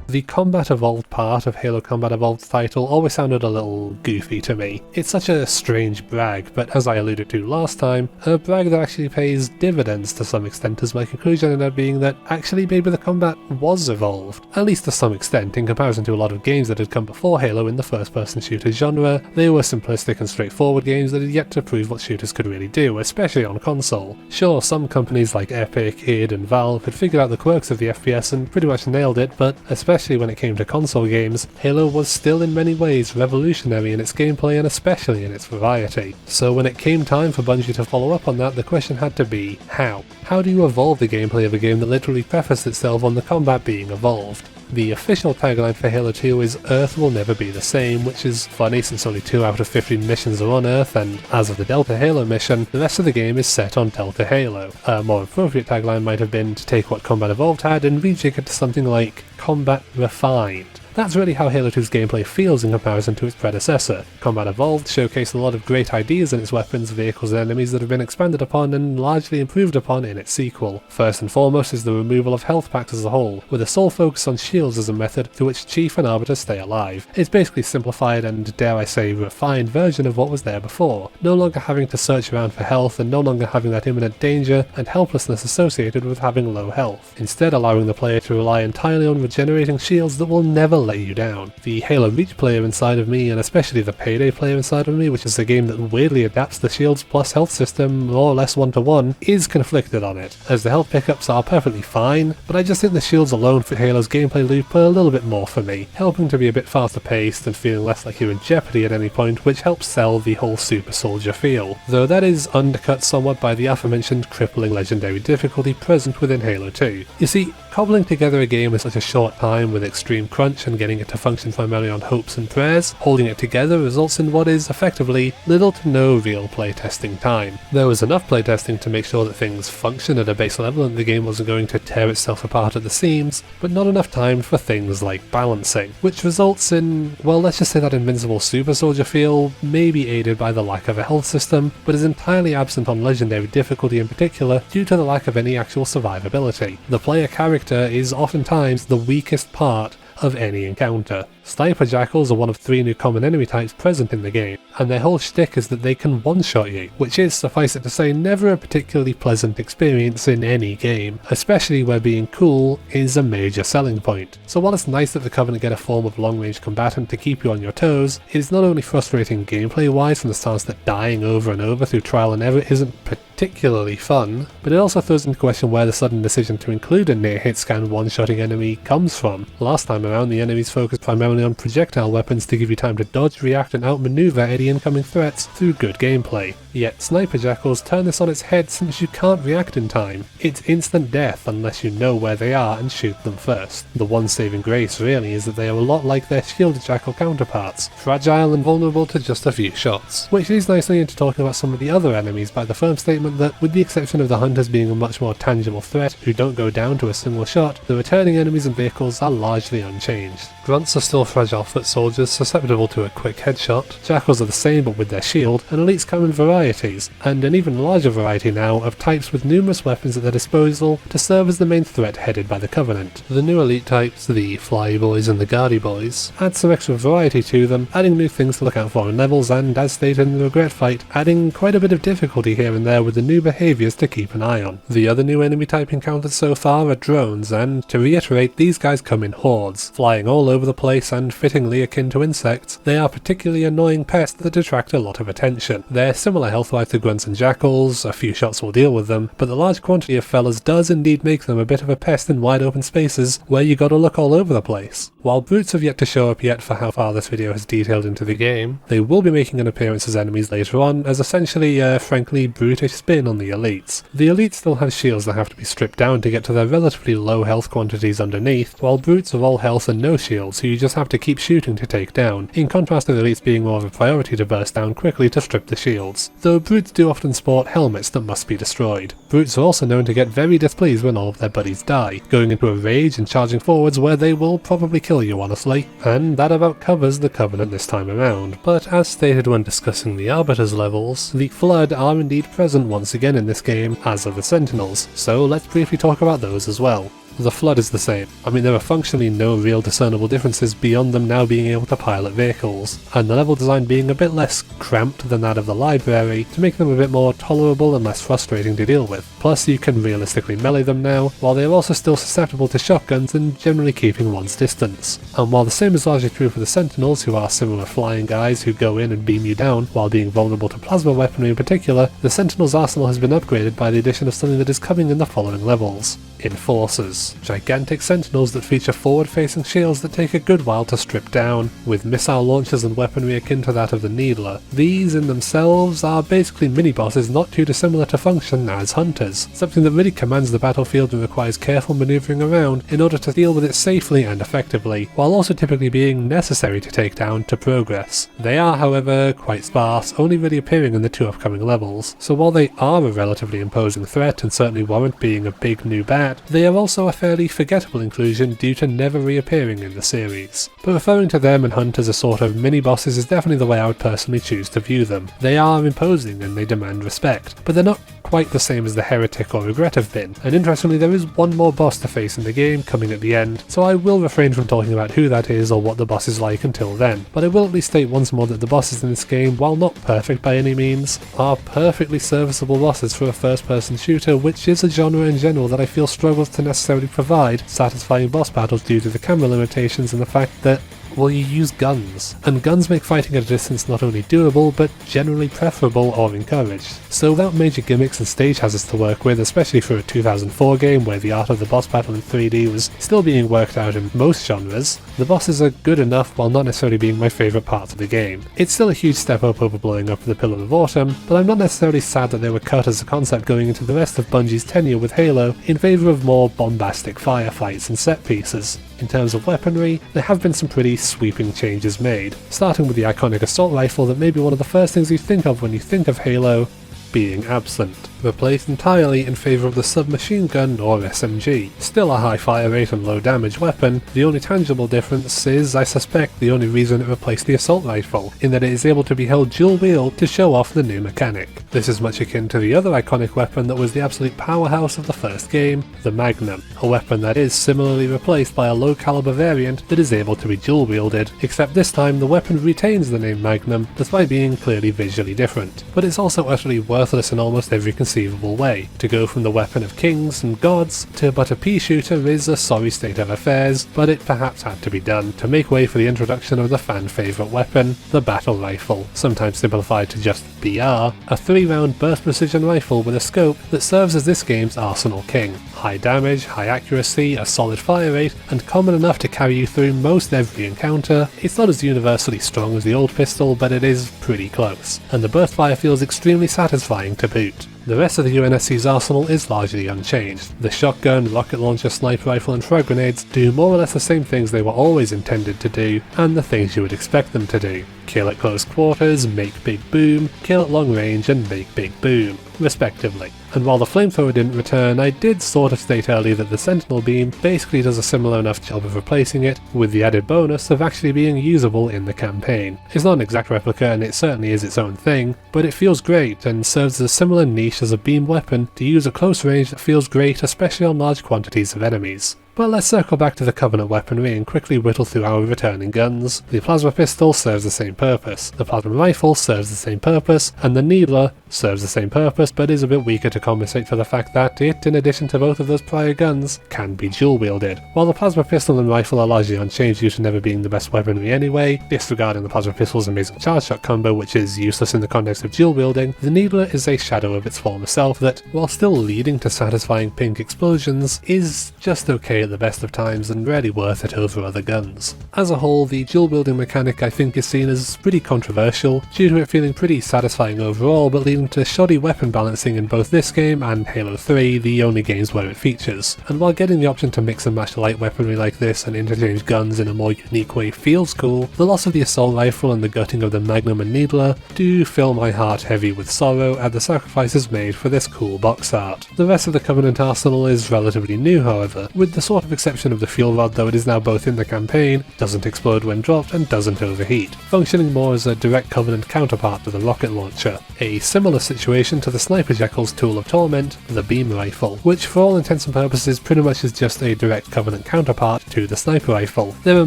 S1: The Combat Evolved part of Halo Combat Evolved's title always sounded a little goofy to me. It's such a strange brag, but as I alluded to last time, a brag that actually pays dividends to some extent, as my conclusion ended up being that actually maybe the combat was evolved, at least to some extent in comparison to a lot of games that had come before Halo in the first-person shooter genre. They were simplistic and straightforward games that had yet to prove what shooters could really do, especially on console. Sure, some companies like Epic, id and Valve had figured out the quirks of the FPS and pretty much nailed it, but especially especially when it came to console games, Halo was still in many ways revolutionary in its gameplay and especially in its variety. So when it came time for Bungie to follow up on that, the question had to be, how? How do you evolve the gameplay of a game that literally prefaced itself on the combat being evolved? The official tagline for Halo 2 is Earth will never be the same, which is funny since only 2 out of 15 missions are on Earth, and as of the Delta Halo mission, the rest of the game is set on Delta Halo. A more appropriate tagline might have been to take what Combat Evolved had and rejig it to something like Combat Refined. That's really how Halo 2's gameplay feels in comparison to its predecessor. Combat Evolved showcased a lot of great ideas in its weapons, vehicles and enemies that have been expanded upon and largely improved upon in its sequel. First and foremost is the removal of health packs as a whole, with a sole focus on shields as a method through which Chief and Arbiter stay alive. It's basically a simplified and, dare I say, refined version of what was there before, no longer having to search around for health and no longer having that imminent danger and helplessness associated with having low health, instead allowing the player to rely entirely on regenerating shields that will never let you down. The Halo Reach player inside of me, and especially the Payday player inside of me, which is a game that weirdly adapts the shields plus health system more or less one-to-one, is conflicted on it, as the health pickups are perfectly fine, but I just think the shields alone fit Halo's gameplay loop a little bit more for me, helping to be a bit faster paced and feeling less like you're in jeopardy at any point, which helps sell the whole super soldier feel, though that is undercut somewhat by the aforementioned crippling legendary difficulty present within Halo 2. You see, cobbling together a game in such a short time with extreme crunch and getting it to function primarily on hopes and prayers, holding it together results in what is effectively little to no real playtesting time. There was enough playtesting to make sure that things function at a base level and the game wasn't going to tear itself apart at the seams, but not enough time for things like balancing, which results in, well, let's just say that invincible super soldier feel, maybe aided by the lack of a health system, but is entirely absent on legendary difficulty in particular due to the lack of any actual survivability. The player character is oftentimes the weakest part of any encounter. Sniper Jackals are one of 3 new common enemy types present in the game, and their whole shtick is that they can one-shot you, which is, suffice it to say, never a particularly pleasant experience in any game, especially where being cool is a major selling point. So while it's nice that the Covenant get a form of long-range combatant to keep you on your toes, it is not only frustrating gameplay-wise from the stance that dying over and over through trial and error isn't particularly fun, but it also throws into question where the sudden decision to include a near-hit scan one-shotting enemy comes from. Last time around, the enemies focused primarily on projectile weapons to give you time to dodge, react and outmaneuver any incoming threats through good gameplay. Yet Sniper Jackals turn this on its head since you can't react in time. It's instant death unless you know where they are and shoot them first. The one saving grace really is that they are a lot like their Shielded Jackal counterparts, fragile and vulnerable to just a few shots, which leads nicely into talking about some of the other enemies by the firm statement that, with the exception of the Hunters being a much more tangible threat who don't go down to a single shot, the returning enemies and vehicles are largely unchanged. Grunts are still fragile foot soldiers susceptible to a quick headshot, Jackals are the same but with their shield, and elites come in varieties, and an even larger variety now of types with numerous weapons at their disposal to serve as the main threat headed by the Covenant. The new elite types, the Fly Boys and the Guardy Boys, add some extra variety to them, adding new things to look out for in levels and, as stated in the Regret fight, adding quite a bit of difficulty here and there with the new behaviours to keep an eye on. The other new enemy type encountered so far are drones, and to reiterate, these guys come in hordes, flying all over the place and fittingly akin to insects. They are particularly annoying pests that attract a lot of attention. They're similar health-wise to grunts and jackals, a few shots will deal with them, but the large quantity of fellas does indeed make them a bit of a pest in wide open spaces where you gotta look all over the place. While brutes have yet to show up yet for how far this video has detailed into the game, they will be making an appearance as enemies later on as essentially a frankly brutish spin on the elites. The elites still have shields that have to be stripped down to get to their relatively low health quantities underneath, while brutes are all health and no shields who you just have to keep shooting to take down, in contrast to the elites being more of a priority to burst down quickly to strip the shields, though brutes do often sport helmets that must be destroyed. Brutes are also known to get very displeased when all of their buddies die, going into a rage and charging forwards where they will probably kill you honestly, and that about covers the Covenant this time around. But as stated when discussing the Arbiter's levels, the Flood are indeed present once again in this game, as are the Sentinels, so let's briefly talk about those as well. The Flood is the same. I mean, there are functionally no real discernible differences beyond them now being able to pilot vehicles, and the level design being a bit less cramped than that of the Library to make them a bit more tolerable and less frustrating to deal with. Plus you can realistically melee them now, while they are also still susceptible to shotguns and generally keeping one's distance. And while the same is largely true for the Sentinels, who are similar flying guys who go in and beam you down while being vulnerable to plasma weaponry in particular, the Sentinel's arsenal has been upgraded by the addition of something that is coming in the following levels: Enforcers. Spartans, gigantic sentinels that feature forward-facing shields that take a good while to strip down, with missile launchers and weaponry akin to that of the Needler. These in themselves are basically mini-bosses not too dissimilar to function as hunters, something that really commands the battlefield and requires careful maneuvering around in order to deal with it safely and effectively, while also typically being necessary to take down to progress. They are, however, quite sparse, only really appearing in the 2 upcoming levels, so while they are a relatively imposing threat and certainly warrant being a big new bat, they are also a fairly forgettable inclusion due to never reappearing in the series. But referring to them and hunters as sort of mini-bosses is definitely the way I would personally choose to view them. They are imposing and they demand respect, but they're not quite the same as the Heretic or Regret have been, and interestingly there is one more boss to face in the game coming at the end, so I will refrain from talking about who that is or what the boss is like until then. But I will at least state once more that the bosses in this game, while not perfect by any means, are perfectly serviceable bosses for a first-person shooter, which is a genre in general that I feel struggles to necessarily provide satisfying boss battles due to the camera limitations and the fact that, well, you use guns, and guns make fighting at a distance not only doable, but generally preferable or encouraged. So without major gimmicks and stage hazards to work with, especially for a 2004 game where the art of the boss battle in 3D was still being worked out in most genres, the bosses are good enough while not necessarily being my favourite parts of the game. It's still a huge step up over blowing up the Pillar of Autumn, but I'm not necessarily sad that they were cut as a concept going into the rest of Bungie's tenure with Halo in favour of more bombastic firefights and set pieces. In terms of weaponry, there have been some pretty sweeping changes made, starting with the iconic assault rifle that may be one of the first things you think of when you think of Halo being absent, replaced entirely in favour of the submachine gun or SMG. Still a high fire rate and low damage weapon, the only tangible difference is, I suspect, the only reason it replaced the assault rifle, in that it is able to be held dual wield to show off the new mechanic. This is much akin to the other iconic weapon that was the absolute powerhouse of the first game, the Magnum, a weapon that is similarly replaced by a low caliber variant that is able to be dual wielded, except this time the weapon retains the name Magnum despite being clearly visually different, but it's also utterly worthless in almost every conceivable way. To go from the weapon of kings and gods to but a pea shooter is a sorry state of affairs, but it perhaps had to be done to make way for the introduction of the fan favourite weapon, the battle rifle, sometimes simplified to just BR, a 3-round burst precision rifle with a scope that serves as this game's arsenal king. High damage, high accuracy, a solid fire rate, and common enough to carry you through most every encounter. It's not as universally strong as the old pistol, but it is pretty close, and the burst fire feels extremely satisfying to boot. The rest of the UNSC's arsenal is largely unchanged. The shotgun, rocket launcher, sniper rifle and frag grenades do more or less the same things they were always intended to do, and the things you would expect them to do. Kill at close quarters, make big boom, kill at long range and make big boom, respectively. And while the flamethrower didn't return, I did sort of state earlier that the Sentinel beam basically does a similar enough job of replacing it, with the added bonus of actually being usable in the campaign. It's not an exact replica and it certainly is its own thing, but it feels great and serves as a similar niche as a beam weapon to use at close range that feels great, especially on large quantities of enemies. But let's circle back to the Covenant weaponry and quickly whittle through our returning guns. The plasma pistol serves the same purpose, the plasma rifle serves the same purpose, and the Needler serves the same purpose but is a bit weaker to compensate for the fact that it, in addition to both of those prior guns, can be dual wielded. While the plasma pistol and rifle are largely unchanged due to never being the best weaponry anyway, disregarding the plasma pistol's amazing charge shot combo which is useless in the context of dual wielding, the Needler is a shadow of its former self that, while still leading to satisfying pink explosions, is just okay at the best of times and rarely worth it over other guns. As a whole, the dual wielding mechanic I think is seen as pretty controversial, due to it feeling pretty satisfying overall but leading to shoddy weapon balancing in both this game and Halo 3, the only games where it features. And while getting the option to mix and match light weaponry like this and interchange guns in a more unique way feels cool, the loss of the assault rifle and the gutting of the Magnum and Needler do fill my heart heavy with sorrow at the sacrifices made for this cool box art. The rest of the Covenant arsenal is relatively new however, with the sort of exception of the fuel rod, though it is now both in the campaign, doesn't explode when dropped and doesn't overheat, functioning more as a direct Covenant counterpart to the rocket launcher. A similar situation to the Sniper Jekyll's tool of torment, the beam rifle, which for all intents and purposes pretty much is just a direct Covenant counterpart to the sniper rifle. There are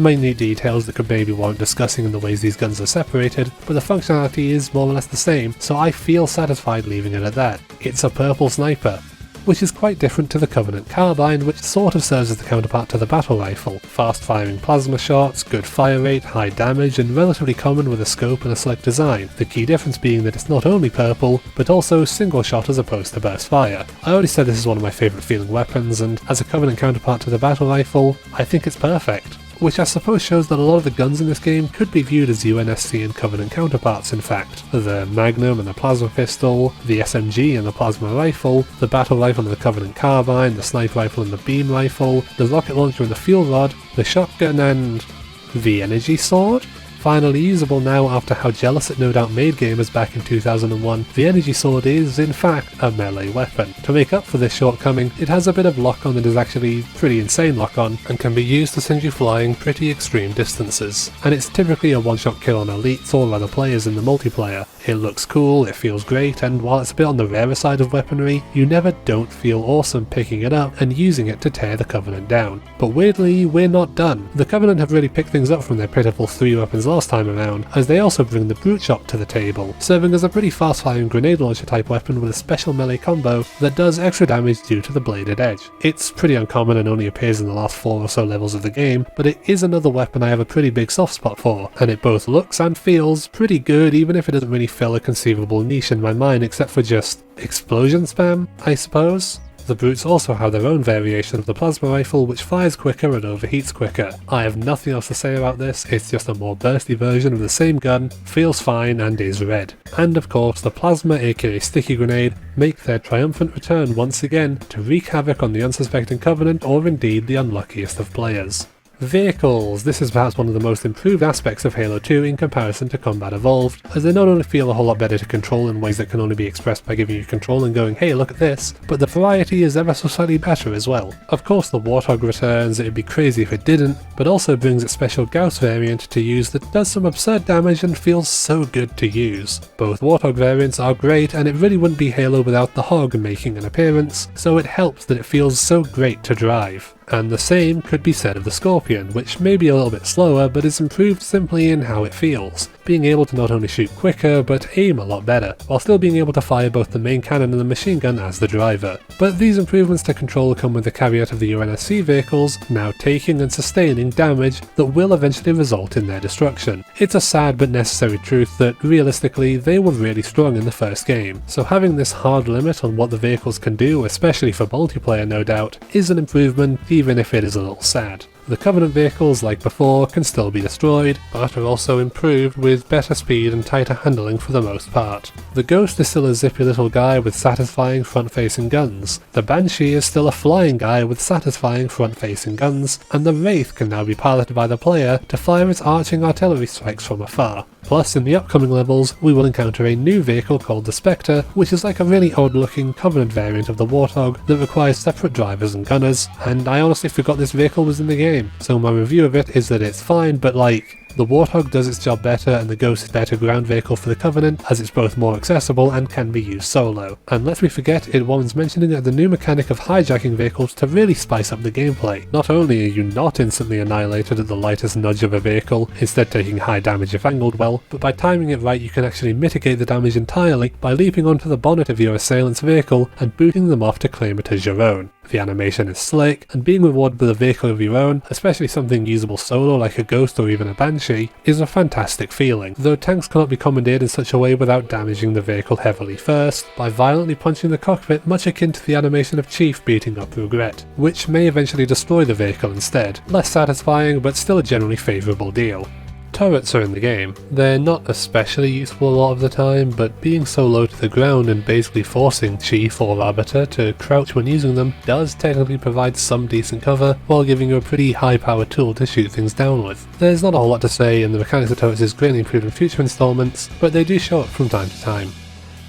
S1: minute details that could maybe warrant discussing in the ways these guns are separated, but the functionality is more or less the same, so I feel satisfied leaving it at that. It's a purple sniper. which is quite different to the Covenant carbine, which sort of serves as the counterpart to the battle rifle. Fast firing plasma shots, good fire rate, high damage, and relatively common with a scope and a slick design, the key difference being that it's not only purple, but also single shot as opposed to burst fire. I already said this is one of my favourite feeling weapons, and as a Covenant counterpart to the battle rifle, I think it's perfect. Which I suppose shows that a lot of the guns in this game could be viewed as UNSC and Covenant counterparts in fact. The Magnum and the Plasma Pistol, the SMG and the Plasma Rifle, the Battle Rifle and the Covenant Carbine, the Sniper Rifle and the Beam Rifle, the Rocket Launcher and the Fuel Rod, the Shotgun and the Energy Sword? Finally usable now after how jealous it no doubt made gamers back in 2001, the Energy Sword is, in fact, a melee weapon. To make up for this shortcoming, it has a bit of lock-on that is actually pretty insane lock-on, and can be used to send you flying pretty extreme distances. And it's typically a one-shot kill on elites or other players in the multiplayer. It looks cool, it feels great, and while it's a bit on the rarer side of weaponry, you never don't feel awesome picking it up and using it to tear the Covenant down. But weirdly, we're not done. The Covenant have really picked things up from their pitiful 3 weapons last time around, as they also bring the Brute Shot to the table, serving as a pretty fast-firing grenade launcher type weapon with a special melee combo that does extra damage due to the bladed edge. It's pretty uncommon and only appears in the last 4 or so levels of the game, but it is another weapon I have a pretty big soft spot for, and it both looks and feels pretty good even if it doesn't really fill a conceivable niche in my mind except for just explosion spam, I suppose. The Brutes also have their own variation of the Plasma Rifle which fires quicker and overheats quicker. I have nothing else to say about this, it's just a more bursty version of the same gun, feels fine and is red. And of course the Plasma aka Sticky Grenade make their triumphant return once again to wreak havoc on the unsuspecting Covenant or indeed the unluckiest of players. Vehicles. This is perhaps one of the most improved aspects of Halo 2 in comparison to Combat Evolved, as they not only feel a whole lot better to control in ways that can only be expressed by giving you control and going, hey look at this, but the variety is ever so slightly better as well. Of course the Warthog returns, it'd be crazy if it didn't, but also brings its special Gauss variant to use that does some absurd damage and feels so good to use. Both Warthog variants are great and it really wouldn't be Halo without the Hog making an appearance, so it helps that it feels so great to drive. And the same could be said of the Scorpion, which may be a little bit slower but is improved simply in how it feels, being able to not only shoot quicker but aim a lot better, while still being able to fire both the main cannon and the machine gun as the driver. But these improvements to control come with the caveat of the UNSC vehicles now taking and sustaining damage that will eventually result in their destruction. It's a sad but necessary truth that realistically they were really strong in the first game, so having this hard limit on what the vehicles can do, especially for multiplayer no doubt, is an improvement even if it is a little sad. The Covenant vehicles, like before, can still be destroyed, but are also improved with better speed and tighter handling for the most part. The Ghost is still a zippy little guy with satisfying front-facing guns, the Banshee is still a flying guy with satisfying front-facing guns, and the Wraith can now be piloted by the player to fire its arching artillery strikes from afar. Plus, in the upcoming levels, we will encounter a new vehicle called the Spectre, which is like a really odd-looking Covenant variant of the Warthog that requires separate drivers and gunners, and I honestly forgot this vehicle was in the game, so my review of it is that it's fine, but like, the Warthog does its job better and the Ghost is better ground vehicle for the Covenant as it's both more accessible and can be used solo. And lest we forget, it warrants mentioning the new mechanic of hijacking vehicles to really spice up the gameplay. Not only are you not instantly annihilated at the lightest nudge of a vehicle, instead taking high damage if angled well, but by timing it right you can actually mitigate the damage entirely by leaping onto the bonnet of your assailant's vehicle and booting them off to claim it as your own. The animation is slick, and being rewarded with a vehicle of your own, especially something usable solo like a Ghost or even a Banshee, is a fantastic feeling, though tanks cannot be commandeered in such a way without damaging the vehicle heavily first, by violently punching the cockpit much akin to the animation of Chief beating up Regret, which may eventually destroy the vehicle instead. Less satisfying, but still a generally favourable deal. Turrets are in the game. They're not especially useful a lot of the time, but being so low to the ground and basically forcing Chief or Arbiter to crouch when using them does technically provide some decent cover, while giving you a pretty high powered tool to shoot things down with. There's not a whole lot to say, and the mechanics of turrets is greatly improved in future installments, but they do show up from time to time.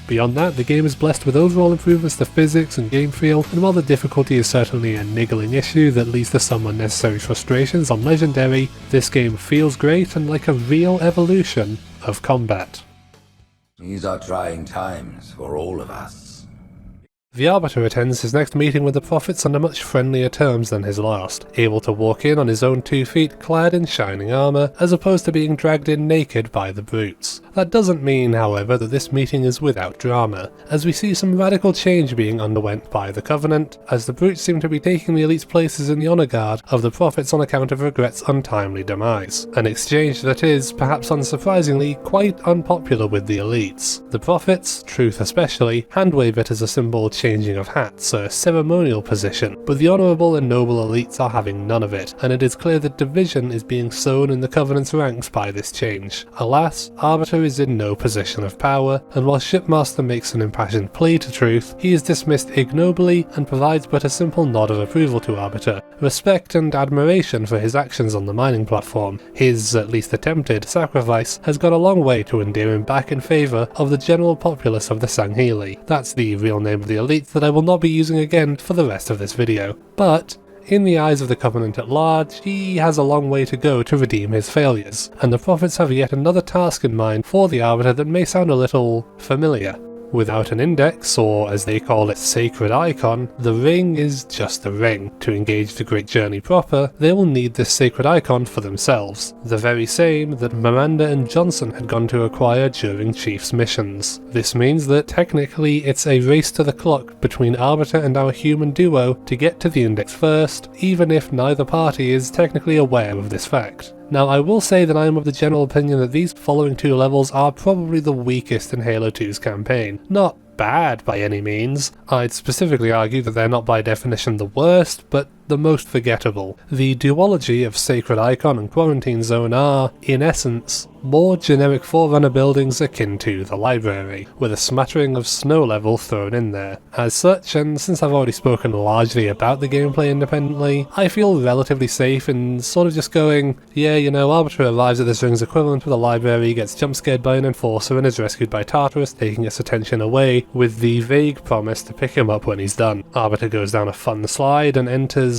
S1: Beyond that, the game is blessed with overall improvements to physics and game feel, and while the difficulty is certainly a niggling issue that leads to some unnecessary frustrations on Legendary, this game feels great and like a real evolution of combat.
S6: These are trying times for all of us.
S1: The Arbiter attends his next meeting with the Prophets under much friendlier terms than his last, able to walk in on his own 2 feet clad in shining armour, as opposed to being dragged in naked by the brutes. That doesn't mean, however, that this meeting is without drama, as we see some radical change being underwent by the Covenant, as the brutes seem to be taking the elite's places in the honour guard of the Prophets on account of Regret's untimely demise, an exchange that is, perhaps unsurprisingly, quite unpopular with the elites. The Prophets, Truth especially, hand-wave it as a symbol changing of hats, a ceremonial position, but the honourable and noble elites are having none of it, and it is clear that division is being sown in the Covenant's ranks by this change. Alas, Arbiter is in no position of power, and while Shipmaster makes an impassioned plea to Truth, he is dismissed ignobly and provides but a simple nod of approval to Arbiter, respect and admiration for his actions on the mining platform. His, at least attempted, sacrifice has gone a long way to endear him back in favour of the general populace of the Sangheli. That's the real name of the elite that I will not be using again for the rest of this video. But in the eyes of the Covenant at large, he has a long way to go to redeem his failures, and the Prophets have yet another task in mind for the Arbiter that may sound a little familiar. Without an index, or as they call it, sacred icon, the ring is just a ring. To engage the Great Journey proper, they will need this sacred icon for themselves, the very same that Miranda and Johnson had gone to acquire during Chief's missions. This means that technically it's a race to the clock between Arbiter and our human duo to get to the index first, even if neither party is technically aware of this fact. Now, I will say that I am of the general opinion that these following 2 levels are probably the weakest in Halo 2's campaign. Not bad by any means. I'd specifically argue that they're not by definition the worst, but the most forgettable. The duology of Sacred Icon and Quarantine Zone are, in essence, more generic Forerunner buildings akin to the library, with a smattering of snow level thrown in there. As such, and since I've already spoken largely about the gameplay independently, I feel relatively safe in sort of just going, yeah, you know, Arbiter arrives at this ring's equivalent with a library, gets jump scared by an enforcer and is rescued by Tartarus, taking its attention away, with the vague promise to pick him up when he's done. Arbiter goes down a fun slide and enters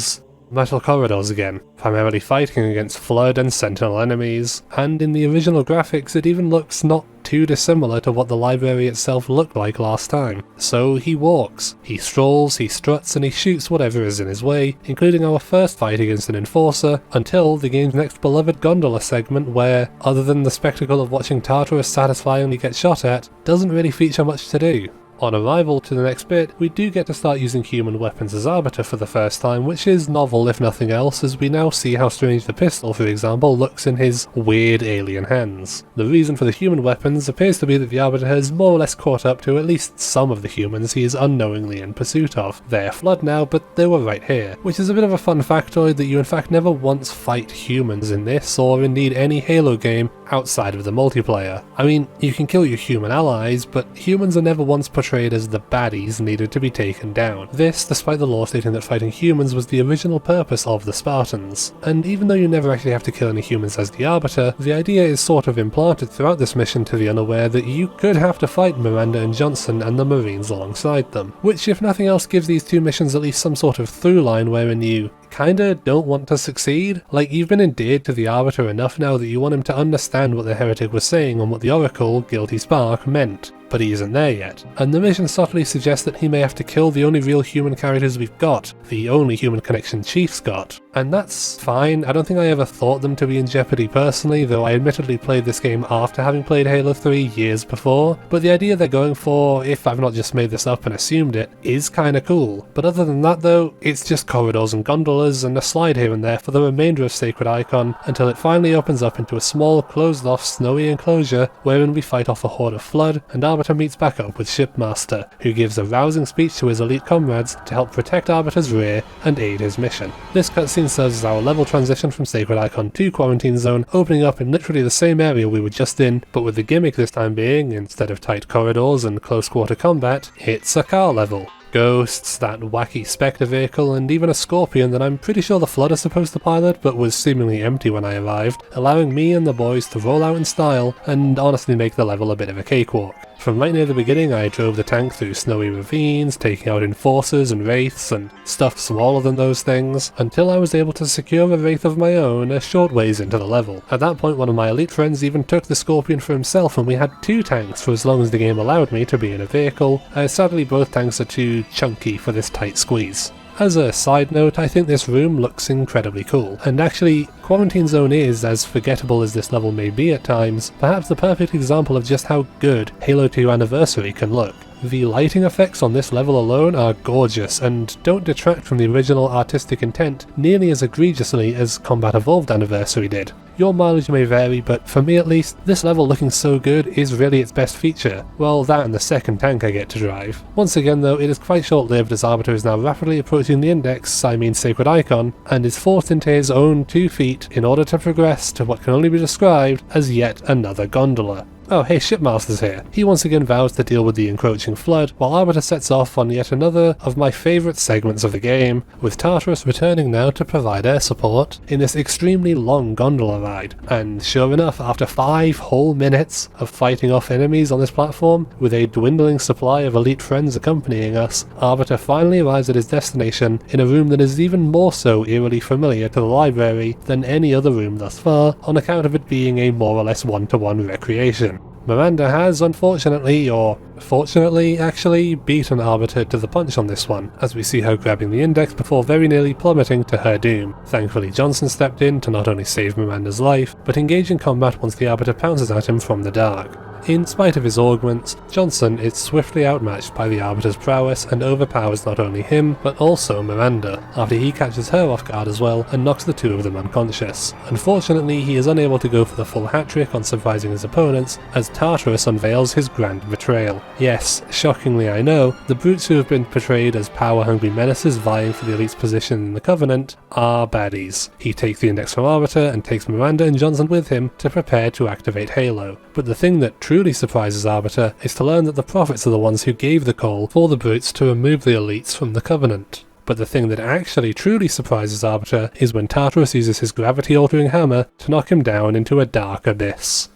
S1: metal corridors again, primarily fighting against Flood and Sentinel enemies, and in the original graphics it even looks not too dissimilar to what the library itself looked like last time. So he walks, he strolls, he struts, and he shoots whatever is in his way, including our first fight against an enforcer, until the game's next beloved gondola segment where, other than the spectacle of watching Tartarus satisfyingly get shot at, doesn't really feature much to do. On arrival to the next bit, we do get to start using human weapons as Arbiter for the first time, which is novel if nothing else, as we now see how strange the pistol, for example, looks in his weird alien hands. The reason for the human weapons appears to be that the Arbiter has more or less caught up to at least some of the humans he is unknowingly in pursuit of. They're Flood now, but they were right here, which is a bit of a fun factoid that you in fact never once fight humans in this, or indeed any Halo game outside of the multiplayer. I mean, you can kill your human allies, but humans are never once portrayed as the baddies needed to be taken down. This, despite the lore stating that fighting humans was the original purpose of the Spartans. And even though you never actually have to kill any humans as the Arbiter, the idea is sort of implanted throughout this mission to the unaware that you could have to fight Miranda and Johnson and the Marines alongside them. Which, if nothing else, gives these 2 missions at least some sort of through line wherein you kinda don't want to succeed. Like, you've been endeared to the Arbiter enough now that you want him to understand what the Heretic was saying and what the Oracle, Guilty Spark, meant. But he isn't there yet, and the mission subtly suggests that he may have to kill the only real human characters we've got, the only human connection Chief's got. And that's fine. I don't think I ever thought them to be in jeopardy personally, though I admittedly played this game after having played Halo 3 years before, but the idea they're going for, if I've not just made this up and assumed it, is kinda cool. But other than that though, it's just corridors and gondolas and a slide here and there for the remainder of Sacred Icon, until it finally opens up into a small, closed-off, snowy enclosure wherein we fight off a horde of Flood, and Arbiter meets back up with Shipmaster, who gives a rousing speech to his elite comrades to help protect Arbiter's rear and aid his mission. This cutscene serves as our level transition from Sacred Icon to Quarantine Zone, opening up in literally the same area we were just in, but with the gimmick this time being, instead of tight corridors and close quarter combat, it's a car level. Ghosts, that wacky Spectre vehicle, and even a Scorpion that I'm pretty sure the Flood are supposed to pilot, but was seemingly empty when I arrived, allowing me and the boys to roll out in style and honestly make the level a bit of a cakewalk. From right near the beginning I drove the tank through snowy ravines, taking out enforcers and wraiths and stuff smaller than those things, until I was able to secure a wraith of my own a short ways into the level. At that point one of my elite friends even took the Scorpion for himself and we had 2 tanks for as long as the game allowed me to be in a vehicle. Sadly both tanks are too chunky for this tight squeeze. As a side note, I think this room looks incredibly cool, and actually, Quarantine Zone is, as forgettable as this level may be at times, perhaps the perfect example of just how good Halo 2 Anniversary can look. The lighting effects on this level alone are gorgeous and don't detract from the original artistic intent nearly as egregiously as Combat Evolved Anniversary did. Your mileage may vary, but for me at least, this level looking so good is really its best feature. Well, that and the second tank I get to drive. Once again though, it is quite short-lived as Arbiter is now rapidly approaching the Index, I mean Sacred Icon, and is forced into his own 2 feet in order to progress to what can only be described as yet another gondola. Oh hey, Shipmaster's here. He once again vows to deal with the encroaching flood, while Arbiter sets off on yet another of my favourite segments of the game, with Tartarus returning now to provide air support in this extremely long gondola ride. And sure enough, after 5 whole minutes of fighting off enemies on this platform, with a dwindling supply of elite friends accompanying us, Arbiter finally arrives at his destination in a room that is even more so eerily familiar to the library than any other room thus far, on account of it being a more or less one-to-one recreation. Miranda has unfortunately, or fortunately actually, beaten Arbiter to the punch on this one, as we see her grabbing the Index before very nearly plummeting to her doom. Thankfully Johnson stepped in to not only save Miranda's life, but engage in combat once the Arbiter pounces at him from the dark. In spite of his augments, Johnson is swiftly outmatched by the Arbiter's prowess and overpowers not only him, but also Miranda, after he catches her off guard as well and knocks the 2 of them unconscious. Unfortunately, he is unable to go for the full hat-trick on surprising his opponents, as Tartarus unveils his grand betrayal. Yes, shockingly I know, the brutes who have been portrayed as power-hungry menaces vying for the elite's position in the Covenant are baddies. He takes the Index from Arbiter and takes Miranda and Johnson with him to prepare to activate Halo. But the thing that truly surprises Arbiter is to learn that the Prophets are the ones who gave the call for the brutes to remove the elites from the Covenant. But the thing that actually truly surprises Arbiter is when Tartarus uses his gravity-altering hammer to knock him down into a dark abyss.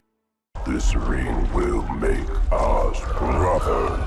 S4: This ring will make us brothers.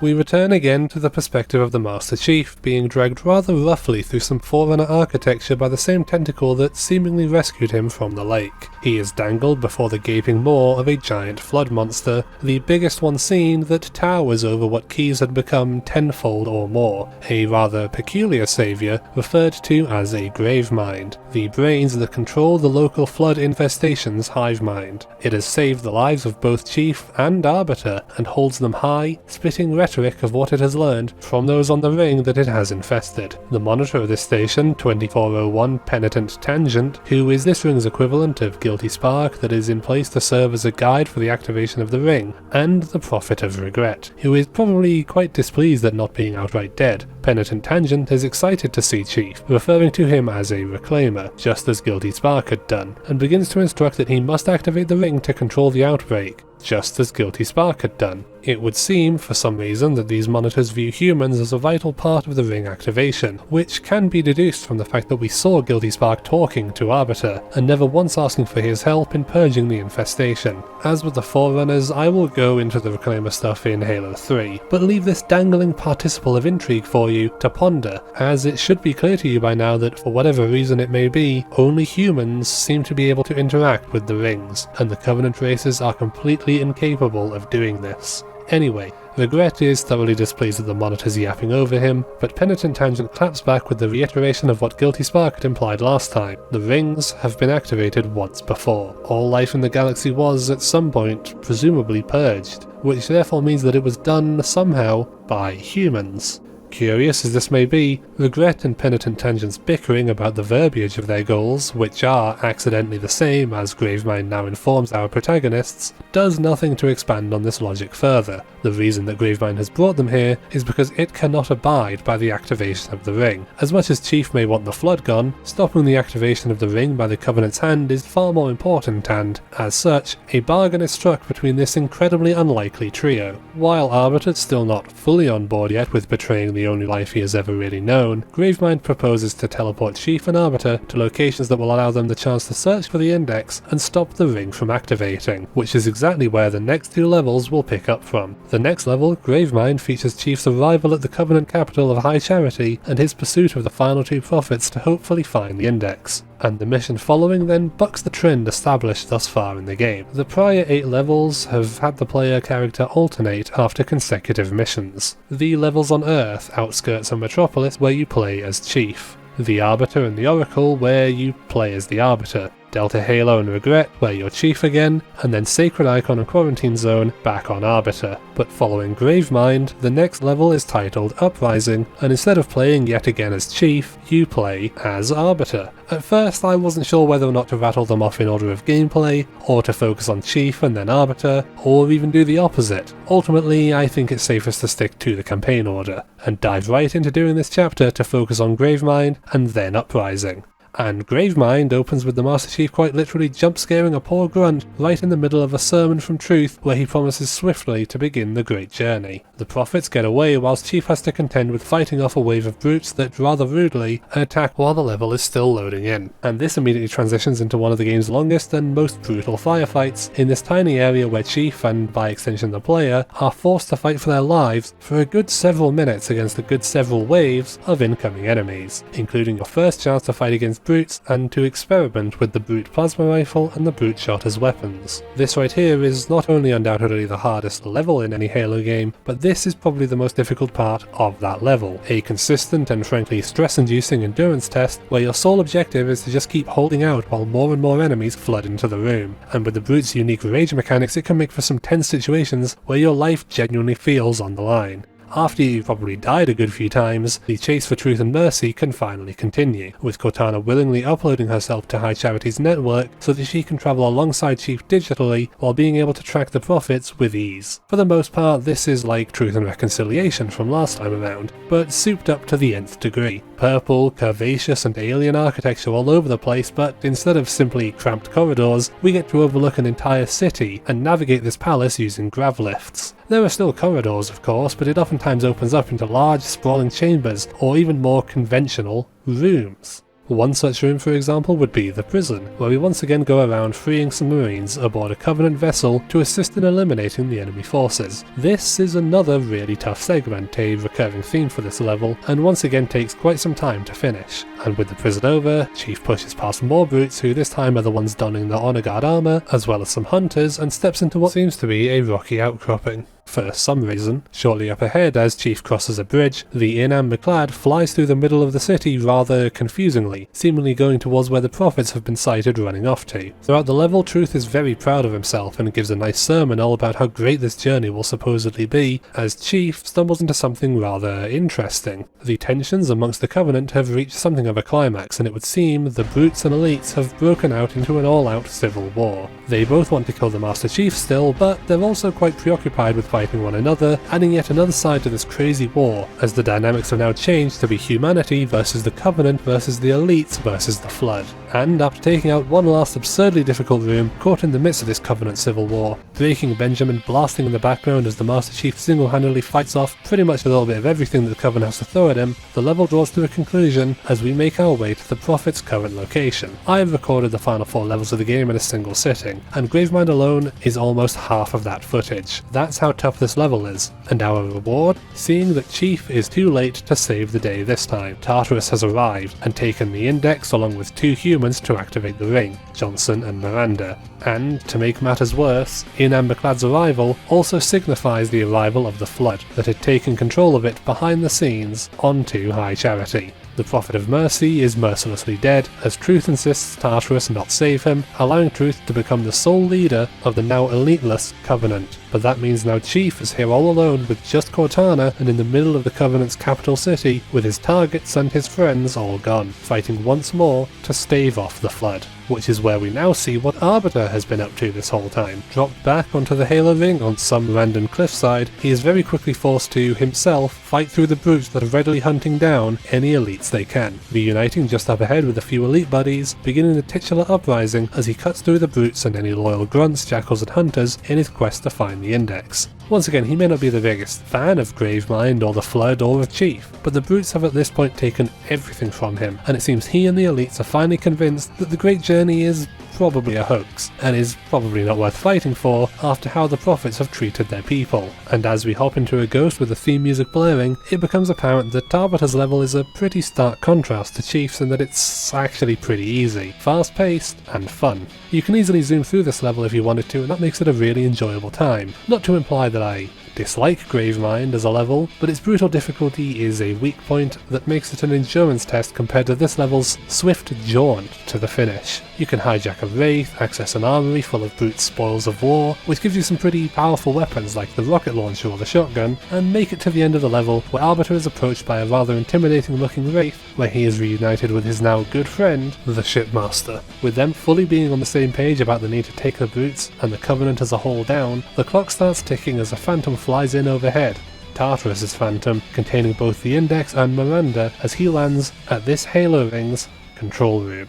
S1: We return again to the perspective of the Master Chief, being dragged rather roughly through some Forerunner architecture by the same tentacle that seemingly rescued him from the lake. He is dangled before the gaping maw of a giant flood monster, the biggest one seen that towers over what Keyes had become tenfold or more, a rather peculiar saviour referred to as a Gravemind, the brains that control the local flood infestation's hive mind. It has saved the lives of both Chief and Arbiter, and holds them high, spitting rhetoric of what it has learned from those on the ring that it has infested. The monitor of this station, 2401 Penitent Tangent, who is this ring's equivalent of Guilty Spark that is in place to serve as a guide for the activation of the ring, and the Prophet of Regret, who is probably quite displeased at not being outright dead. Penitent Tangent is excited to see Chief, referring to him as a Reclaimer, just as Guilty Spark had done, and begins to instruct that he must activate the ring to control the outbreak, just as Guilty Spark had done. It would seem, for some reason, that these monitors view humans as a vital part of the ring activation, which can be deduced from the fact that we saw Guilty Spark talking to Arbiter, and never once asking for his help in purging the infestation. As with the Forerunners, I will go into the Reclaimer stuff in Halo 3, but leave this dangling participle of intrigue for you to ponder, as it should be clear to you by now that, for whatever reason it may be, only humans seem to be able to interact with the rings, and the Covenant races are completely incapable of doing this. Anyway, Regret is thoroughly displeased at the monitors yapping over him, but Penitent Tangent claps back with the reiteration of what Guilty Spark had implied last time. The rings have been activated once before. All life in the galaxy was, at some point, presumably purged, which therefore means that it was done somehow by humans. Curious as this may be, Regret and Penitent Tangent's bickering about the verbiage of their goals, which are accidentally the same as Gravemind now informs our protagonists, does nothing to expand on this logic further. The reason that Gravemind has brought them here is because it cannot abide by the activation of the ring. As much as Chief may want the flood gone, stopping the activation of the ring by the Covenant's hand is far more important, and, as such, a bargain is struck between this incredibly unlikely trio. While Arbiter's still not fully on board yet with betraying the only life he has ever really known, Gravemind proposes to teleport Chief and Arbiter to locations that will allow them the chance to search for the index and stop the ring from activating, which is exactly where the next two levels will pick up from. The next level, Gravemind, features Chief's arrival at the Covenant capital of High Charity and his pursuit of the final two prophets to hopefully find the index. And the mission following then bucks the trend established thus far in the game. The prior 8 levels have had the player character alternate after consecutive missions. The levels on Earth, Outskirts and Metropolis, where you play as Chief. The Arbiter and the Oracle, where you play as the Arbiter. Delta Halo and Regret, where you're Chief again, and then Sacred Icon and Quarantine Zone back on Arbiter. But following Gravemind, the next level is titled Uprising, and instead of playing yet again as Chief, you play as Arbiter. At first I wasn't sure whether or not to rattle them off in order of gameplay, or to focus on Chief and then Arbiter, or even do the opposite. Ultimately, I think it's safest to stick to the campaign order, and dive right into doing this chapter to focus on Gravemind and then Uprising. And Gravemind opens with the Master Chief quite literally jump scaring a poor grunt right in the middle of a sermon from Truth where he promises swiftly to begin the great journey. The prophets get away whilst Chief has to contend with fighting off a wave of brutes that rather rudely attack while the level is still loading in. And this immediately transitions into one of the game's longest and most brutal firefights in this tiny area where Chief, and by extension the player, are forced to fight for their lives for a good several minutes against a good several waves of incoming enemies, including your first chance to fight against brutes and to experiment with the brute plasma rifle and the brute shot as weapons. This right here is not only undoubtedly the hardest level in any Halo game, but this is probably the most difficult part of that level. A consistent and frankly stress-inducing endurance test where your sole objective is to just keep holding out while more and more enemies flood into the room. And with the brute's unique rage mechanics, it can make for some tense situations where your life genuinely feels on the line. After you've probably died a good few times, the chase for truth and mercy can finally continue, with Cortana willingly uploading herself to High Charity's network so that she can travel alongside Chief digitally while being able to track the prophets with ease. For the most part, this is like Truth and Reconciliation from last time around, but souped up to the nth degree. Purple, curvaceous and alien architecture all over the place, but instead of simply cramped corridors, we get to overlook an entire city and navigate this palace using grav lifts. There are still corridors of course, but it oftentimes opens up into large sprawling chambers, or even more conventional, rooms. One such room, for example, would be the prison, where we once again go around freeing some Marines aboard a Covenant vessel to assist in eliminating the enemy forces. This is another really tough segment, a recurring theme for this level, and once again takes quite some time to finish. And with the prison over, Chief pushes past more brutes who this time are the ones donning the Honor Guard armour, as well as some hunters, and steps into what seems to be a rocky outcropping. For some reason, shortly up ahead as Chief crosses a bridge, the in amber clad flies through the middle of the city rather confusingly, seemingly going towards where the prophets have been sighted running off to. Throughout the level, Truth is very proud of himself and gives a nice sermon all about how great this journey will supposedly be, as Chief stumbles into something rather interesting. The tensions amongst the Covenant have reached something of a climax, and it would seem the brutes and elites have broken out into an all-out civil war. They both want to kill the Master Chief still, but they're also quite preoccupied with fighting one another, adding yet another side to this crazy war, as the dynamics have now changed to be humanity versus the Covenant versus the elites versus the Flood. And after taking out one last absurdly difficult room, caught in the midst of this Covenant civil war, breaking Benjamin blasting in the background as the Master Chief single-handedly fights off pretty much a little bit of everything that the Covenant has to throw at him, the level draws to a conclusion as we make our way to the Prophet's current location. I have recorded the final 4 levels of the game in a single sitting, and Gravemind alone is almost half of that footage. That's how tough this level is, and our reward? Seeing that Chief is too late to save the day this time. Tartarus has arrived and taken the index along with 2 humans to activate the ring, Johnson and Miranda. And, to make matters worse, in Amberclad's arrival also signifies the arrival of the Flood that had taken control of it behind the scenes onto High Charity. The Prophet of Mercy is mercilessly dead, as Truth insists Tartarus not save him, allowing Truth to become the sole leader of the now eliteless Covenant. But that means now Chief is here all alone with just Cortana and in the middle of the Covenant's capital city, with his targets and his friends all gone, fighting once more to stave off the Flood. which is where we now see what Arbiter has been up to this whole time. Dropped back onto the Halo ring on some random cliffside, he is very quickly forced to, himself, fight through the brutes that are readily hunting down any elites they can, reuniting just up ahead with a few elite buddies, beginning the titular uprising as he cuts through the brutes and any loyal grunts, jackals and hunters in his quest to find the index. Once again, he may not be the biggest fan of Gravemind or the Flood or of Chief, but the brutes have at this point taken everything from him, and it seems he and the elites are finally convinced that the Great Journey is probably a hoax, and is probably not worth fighting for after how the prophets have treated their people. And as we hop into a ghost with the theme music blaring, it becomes apparent that Arbiter's level is a pretty stark contrast to Chief's in that it's actually pretty easy, fast-paced, and fun. You can easily zoom through this level if you wanted to, and that makes it a really enjoyable time. Not to imply that I dislike Gravemind as a level, but its brutal difficulty is a weak point that makes it an endurance test compared to this level's swift jaunt to the finish. You can hijack a wraith, access an armory full of brute spoils of war, which gives you some pretty powerful weapons like the rocket launcher or the shotgun, and make it to the end of the level where Arbiter is approached by a rather intimidating looking wraith, where he is reunited with his now good friend, the Shipmaster. With them fully being on the same page about the need to take the brutes and the Covenant as a whole down, the clock starts ticking as a phantom flies in overhead. Tartarus' phantom, containing both the Index and Miranda, as he lands at this Halo Ring's control room.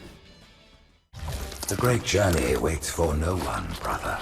S3: The Great Journey waits for no one, brother.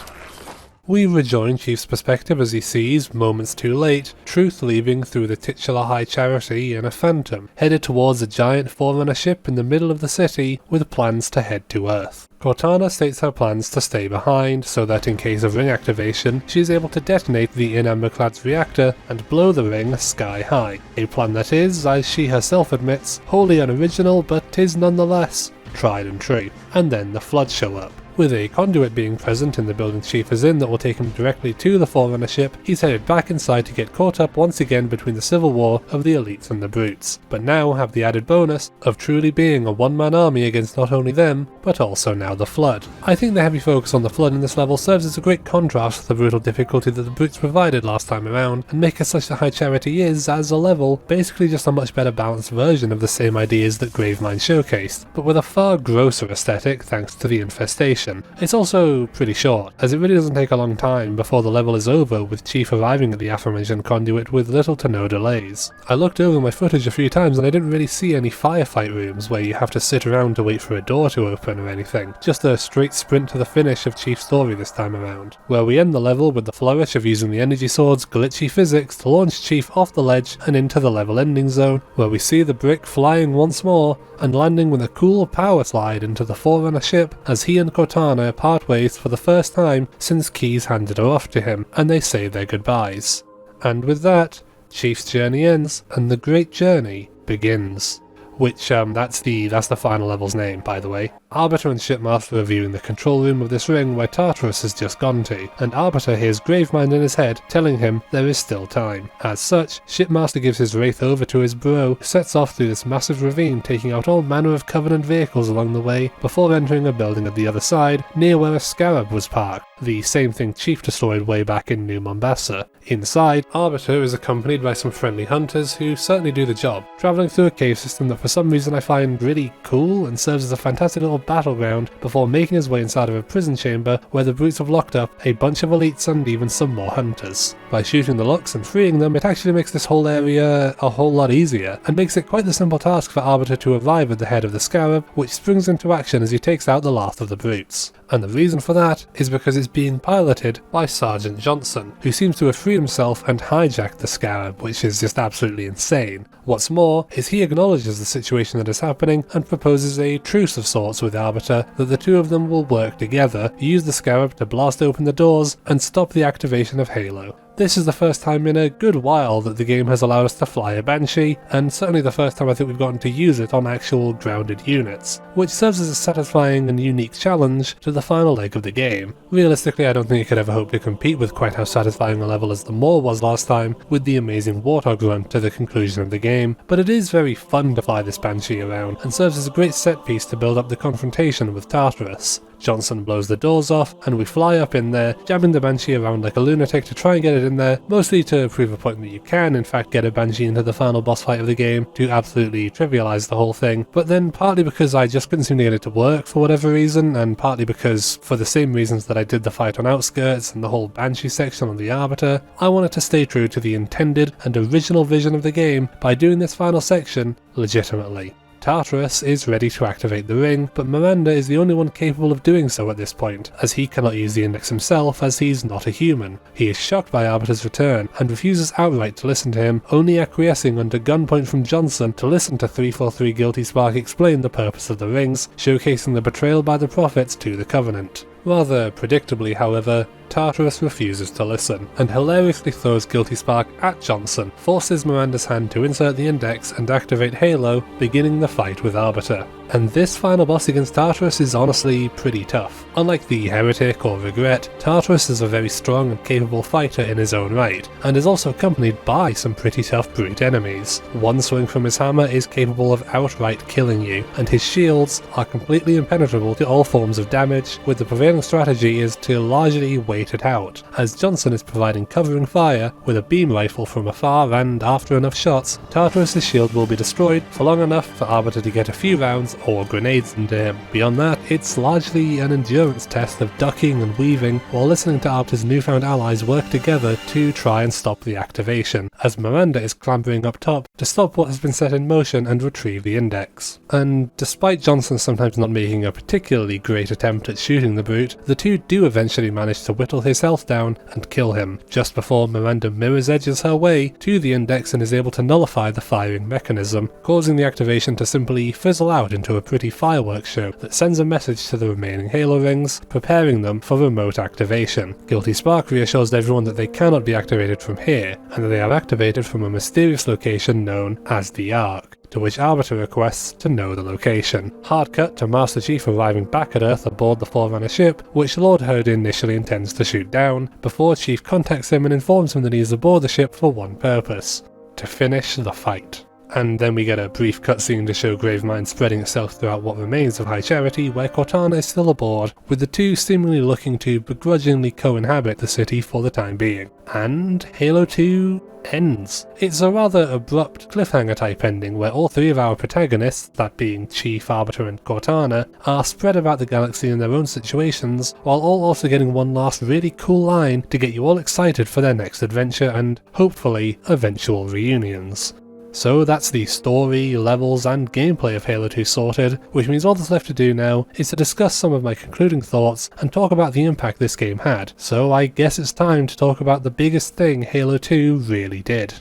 S1: We rejoin Chief's perspective as he sees, moments too late, Truth leaving through the titular High Charity in a Phantom, headed towards a giant Forerunner ship in the middle of the city with plans to head to Earth. Cortana states her plans to stay behind, so that in case of ring activation, she is able to detonate the Amberclad's reactor and blow the ring sky high. A plan that is, as she herself admits, wholly unoriginal, but is nonetheless tried and true. And then the Flood show up. With a conduit being present in the building Chief is in that will take him directly to the Forerunner ship, he's headed back inside to get caught up once again between the civil war of the elites and the brutes, but now have the added bonus of truly being a one-man army against not only them, but also now the Flood. I think the heavy focus on the Flood in this level serves as a great contrast to the brutal difficulty that the brutes provided last time around, and make it such that High Charity is, as a level, basically just a much better balanced version of the same ideas that Gravemind showcased, but with a far grosser aesthetic thanks to the infestation. It's also pretty short, as it really doesn't take a long time before the level is over with Chief arriving at the aforementioned conduit with little to no delays. I looked over my footage a few times and I didn't really see any firefight rooms where you have to sit around to wait for a door to open or anything, just a straight sprint to the finish of Chief's story this time around, where we end the level with the flourish of using the energy sword's glitchy physics to launch Chief off the ledge and into the level ending zone, where we see the brick flying once more and landing with a cool power slide into the Forerunner ship as he and Cortana part ways for the first time since Keyes handed her off to him, and they say their goodbyes. And with that, Chief's journey ends and the Great Journey begins. Which, that's the final level's name, by the way. Arbiter and Shipmaster are viewing the control room of this ring where Tartarus has just gone to, and Arbiter hears Gravemind in his head telling him there is still time. As such, Shipmaster gives his wraith over to his bro, who sets off through this massive ravine, taking out all manner of Covenant vehicles along the way, before entering a building at the other side, near where a scarab was parked, the same thing Chief destroyed way back in New Mombasa. Inside, Arbiter is accompanied by some friendly hunters who certainly do the job, travelling through a cave system that for some reason I find really cool and serves as a fantastic little battleground before making his way inside of a prison chamber where the brutes have locked up a bunch of elites and even some more hunters. By shooting the locks and freeing them, it actually makes this whole area a whole lot easier, and makes it quite the simple task for Arbiter to arrive at the head of the scarab, which springs into action as he takes out the last of the brutes. And the reason for that is because it's being piloted by Sergeant Johnson, who seems to have freed himself and hijacked the scarab, which is just absolutely insane. What's more is he acknowledges the situation that is happening and proposes a truce of sorts with Arbiter, that the two of them will work together, use the scarab to blast open the doors and stop the activation of Halo. This is the first time in a good while that the game has allowed us to fly a Banshee, and certainly the first time I think we've gotten to use it on actual grounded units, which serves as a satisfying and unique challenge to the final leg of the game. Realistically, I don't think it could ever hope to compete with quite how satisfying a level as the Maw was last time, with the amazing Warthog run to the conclusion of the game, but it is very fun to fly this Banshee around, and serves as a great set piece to build up the confrontation with Tartarus. Johnson blows the doors off, and we fly up in there, jabbing the Banshee around like a lunatic to try and get it in there, mostly to prove a point that you can in fact get a Banshee into the final boss fight of the game, to absolutely trivialise the whole thing, but then partly because I just couldn't seem to get it to work for whatever reason, and partly because, for the same reasons that I did the fight on Outskirts and the whole Banshee section on the Arbiter, I wanted to stay true to the intended and original vision of the game by doing this final section legitimately. Tartarus is ready to activate the ring, but Miranda is the only one capable of doing so at this point, as he cannot use the index himself as he's not a human. He is shocked by Arbiter's return, and refuses outright to listen to him, only acquiescing under gunpoint from Johnson to listen to 343 Guilty Spark explain the purpose of the rings, showcasing the betrayal by the prophets to the Covenant. Rather predictably, however, Tartarus refuses to listen, and hilariously throws Guilty Spark at Johnson, forces Miranda's hand to insert the index and activate Halo, beginning the fight with Arbiter. And this final boss against Tartarus is honestly pretty tough. Unlike the Heretic or Regret, Tartarus is a very strong and capable fighter in his own right, and is also accompanied by some pretty tough brute enemies. One swing from his hammer is capable of outright killing you, and his shields are completely impenetrable to all forms of damage, with the prevailing strategy is to largely wait it out, as Johnson is providing covering fire with a beam rifle from afar, and after enough shots, Tartarus' shield will be destroyed for long enough for Arbiter to get a few rounds or grenades into him. Beyond that, it's largely an endurance test of ducking and weaving while listening to Arbiter's newfound allies work together to try and stop the activation, as Miranda is clambering up top to stop what has been set in motion and retrieve the index. And despite Johnson sometimes not making a particularly great attempt at shooting the brute, the two do eventually manage to whittle his health down and kill him, just before Miranda mirrors edges her way to the index and is able to nullify the firing mechanism, causing the activation to simply fizzle out into a pretty fireworks show that sends a message to the remaining Halo rings, preparing them for remote activation. Guilty Spark reassures everyone that they cannot be activated from here, and that they are activated from a mysterious location known as the Ark, to which Arbiter requests to know the location. Hard cut to Master Chief arriving back at Earth aboard the Forerunner ship, which Lord Hurd initially intends to shoot down, before Chief contacts him and informs him that he is aboard the ship for one purpose: to finish the fight. And then we get a brief cutscene to show Gravemind spreading itself throughout what remains of High Charity, where Cortana is still aboard, with the two seemingly looking to begrudgingly co-inhabit the city for the time being. And Halo 2 ends. It's a rather abrupt cliffhanger type ending where all three of our protagonists, that being Chief, Arbiter and Cortana, are spread about the galaxy in their own situations, while all also getting one last really cool line to get you all excited for their next adventure and, hopefully, eventual reunions. So that's the story, levels and gameplay of Halo 2 sorted, which means all that's left to do now is to discuss some of my concluding thoughts and talk about the impact this game had. So I guess it's time to talk about the biggest thing Halo 2 really did.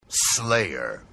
S3: Slayer.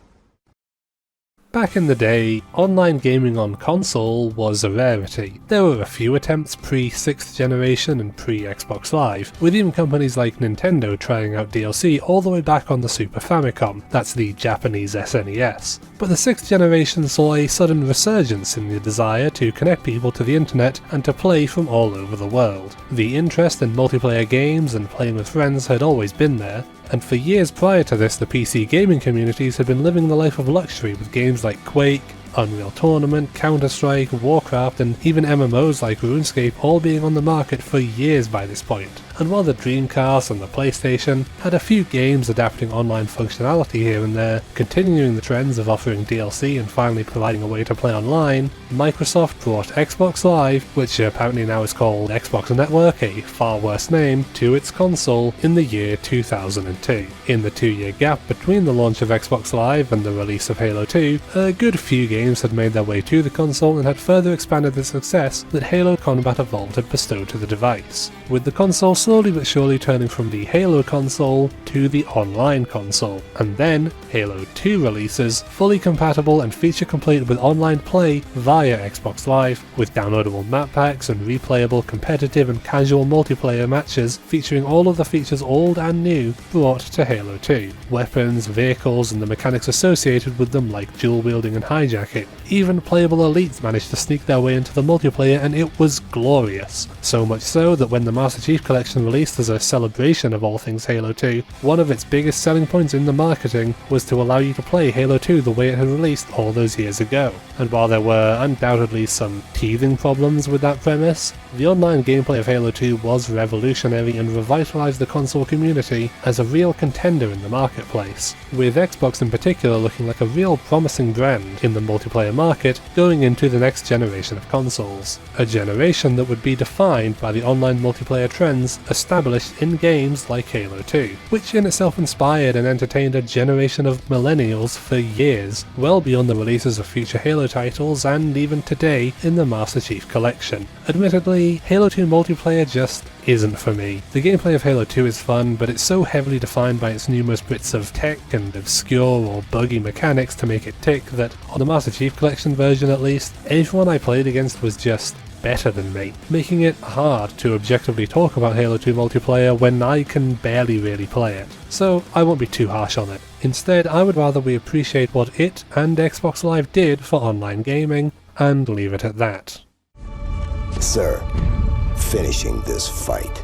S1: Back in the day, online gaming on console was a rarity. There were a few attempts pre-6th generation and pre-Xbox Live, with even companies like Nintendo trying out DLC all the way back on the Super Famicom, that's the Japanese SNES. But the 6th generation saw a sudden resurgence in the desire to connect people to the internet and to play from all over the world. The interest in multiplayer games and playing with friends had always been there, and for years prior to this the PC gaming communities had been living the life of luxury with games like Quake, Unreal Tournament, Counter-Strike, Warcraft and even MMOs like RuneScape all being on the market for years by this point. And while the Dreamcast and the PlayStation had a few games adapting online functionality here and there, continuing the trends of offering DLC and finally providing a way to play online, Microsoft brought Xbox Live, which apparently now is called Xbox Network, a far worse name, to its console in the year 2002. In the 2-year gap between the launch of Xbox Live and the release of Halo 2, a good few games had made their way to the console and had further expanded the success that Halo Combat Evolved had bestowed to the device, with the console slowly but surely turning from the Halo console to the online console, and then Halo 2 releases, fully compatible and feature complete with online play via Xbox Live, with downloadable map packs and replayable competitive and casual multiplayer matches featuring all of the features old and new brought to Halo 2, weapons, vehicles and the mechanics associated with them like dual wielding and hijacking. Even playable elites managed to sneak their way into the multiplayer and it was glorious. So much so that when the Master Chief Collection released as a celebration of all things Halo 2, one of its biggest selling points in the marketing was to allow you to play Halo 2 the way it had released all those years ago. And while there were undoubtedly some teething problems with that premise, the online gameplay of Halo 2 was revolutionary and revitalized the console community as a real contender in the marketplace, with Xbox in particular looking like a real promising brand in the multiplayer market going into the next generation of consoles. A generation that would be defined by the online multiplayer trends established in games like Halo 2, which in itself inspired and entertained a generation of millennials for years, well beyond the releases of future Halo titles and even today in the Master Chief Collection. Admittedly, Halo 2 multiplayer just isn't for me. The gameplay of Halo 2 is fun, but it's so heavily defined by its numerous bits of tech and obscure or buggy mechanics to make it tick that, on the Master Chief Collection version at least, everyone I played against was just better than me, making it hard to objectively talk about Halo 2 multiplayer when I can barely really play it. So I won't be too harsh on it. Instead, I would rather we appreciate what it and Xbox Live did for online gaming, and leave it at that.
S6: Sir, finishing this fight.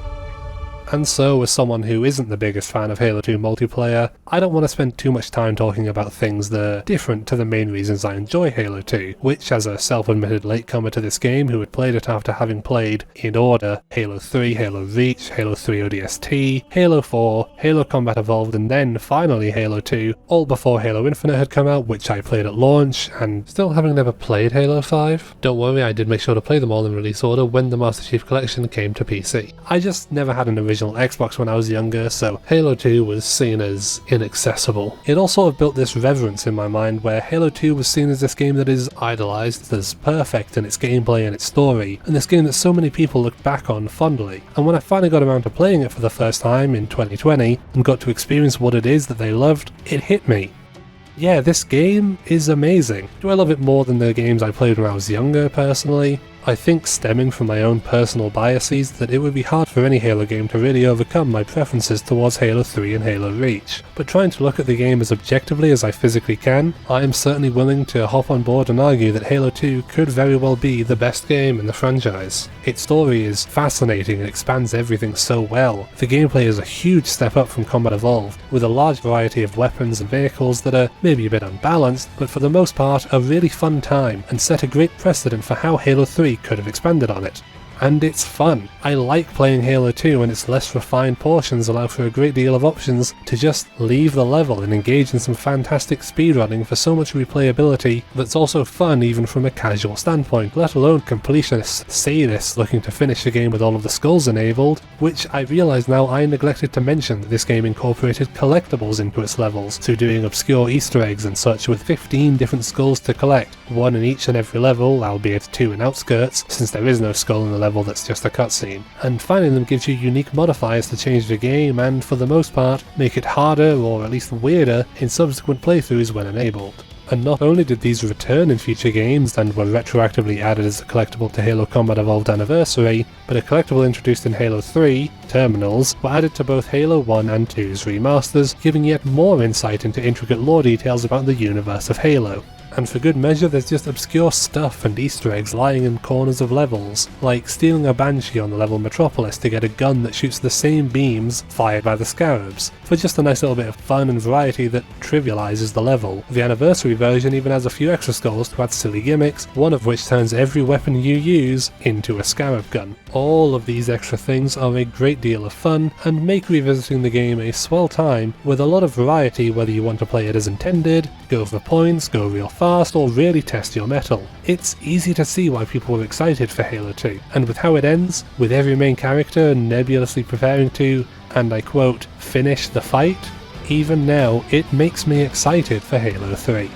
S1: And so, as someone who isn't the biggest fan of Halo 2 multiplayer, I don't want to spend too much time talking about things that are different to the main reasons I enjoy Halo 2, which, as a self-admitted latecomer to this game who had played it after having played, in order, Halo 3, Halo Reach, Halo 3 ODST, Halo 4, Halo Combat Evolved, and then finally Halo 2, all before Halo Infinite had come out, which I played at launch, and still having never played Halo 5. Don't worry, I did make sure to play them all in release order when the Master Chief Collection came to PC. I just never had an original Xbox when I was younger, so Halo 2 was seen as inaccessible. It all sort of built this reverence in my mind where Halo 2 was seen as this game that is idolised, as perfect in its gameplay and its story, and this game that so many people look back on fondly. And when I finally got around to playing it for the first time in 2020, and got to experience what it is that they loved, it hit me. Yeah, this game is amazing. Do I love it more than the games I played when I was younger, personally? I think, stemming from my own personal biases, that it would be hard for any Halo game to really overcome my preferences towards Halo 3 and Halo Reach. But trying to look at the game as objectively as I physically can, I am certainly willing to hop on board and argue that Halo 2 could very well be the best game in the franchise. Its story is fascinating and expands everything so well. The gameplay is a huge step up from Combat Evolved, with a large variety of weapons and vehicles that are maybe a bit unbalanced, but for the most part a really fun time, and set a great precedent for how Halo 3 could have expanded on it. And it's fun. I like playing Halo 2 and its less refined portions allow for a great deal of options to just leave the level and engage in some fantastic speedrunning for so much replayability that's also fun even from a casual standpoint, let alone completionists say this looking to finish the game with all of the skulls enabled, which I realise now I neglected to mention that this game incorporated collectibles into its levels through doing obscure Easter eggs and such, with 15 different skulls to collect, one in each and every level, albeit 2 in outskirts, since there is no skull in the level that's just a cutscene, and finding them gives you unique modifiers to change the game and, for the most part, make it harder or at least weirder in subsequent playthroughs when enabled. And not only did these return in future games and were retroactively added as a collectible to Halo Combat Evolved Anniversary, but a collectible introduced in Halo 3, Terminals, were added to both Halo 1 and 2's remasters, giving yet more insight into intricate lore details about the universe of Halo. And for good measure, there's just obscure stuff and Easter eggs lying in corners of levels, like stealing a Banshee on the level Metropolis to get a gun that shoots the same beams fired by the Scarabs, for just a nice little bit of fun and variety that trivialises the level. The Anniversary version even has a few extra skulls to add silly gimmicks, one of which turns every weapon you use into a Scarab gun. All of these extra things are a great deal of fun, and make revisiting the game a swell time, with a lot of variety whether you want to play it as intended, go for points, go real fast, or really test your mettle. It's easy to see why people were excited for Halo 2, and with how it ends, with every main character nebulously preparing to, and I quote, finish the fight, even now it makes me excited for Halo 3.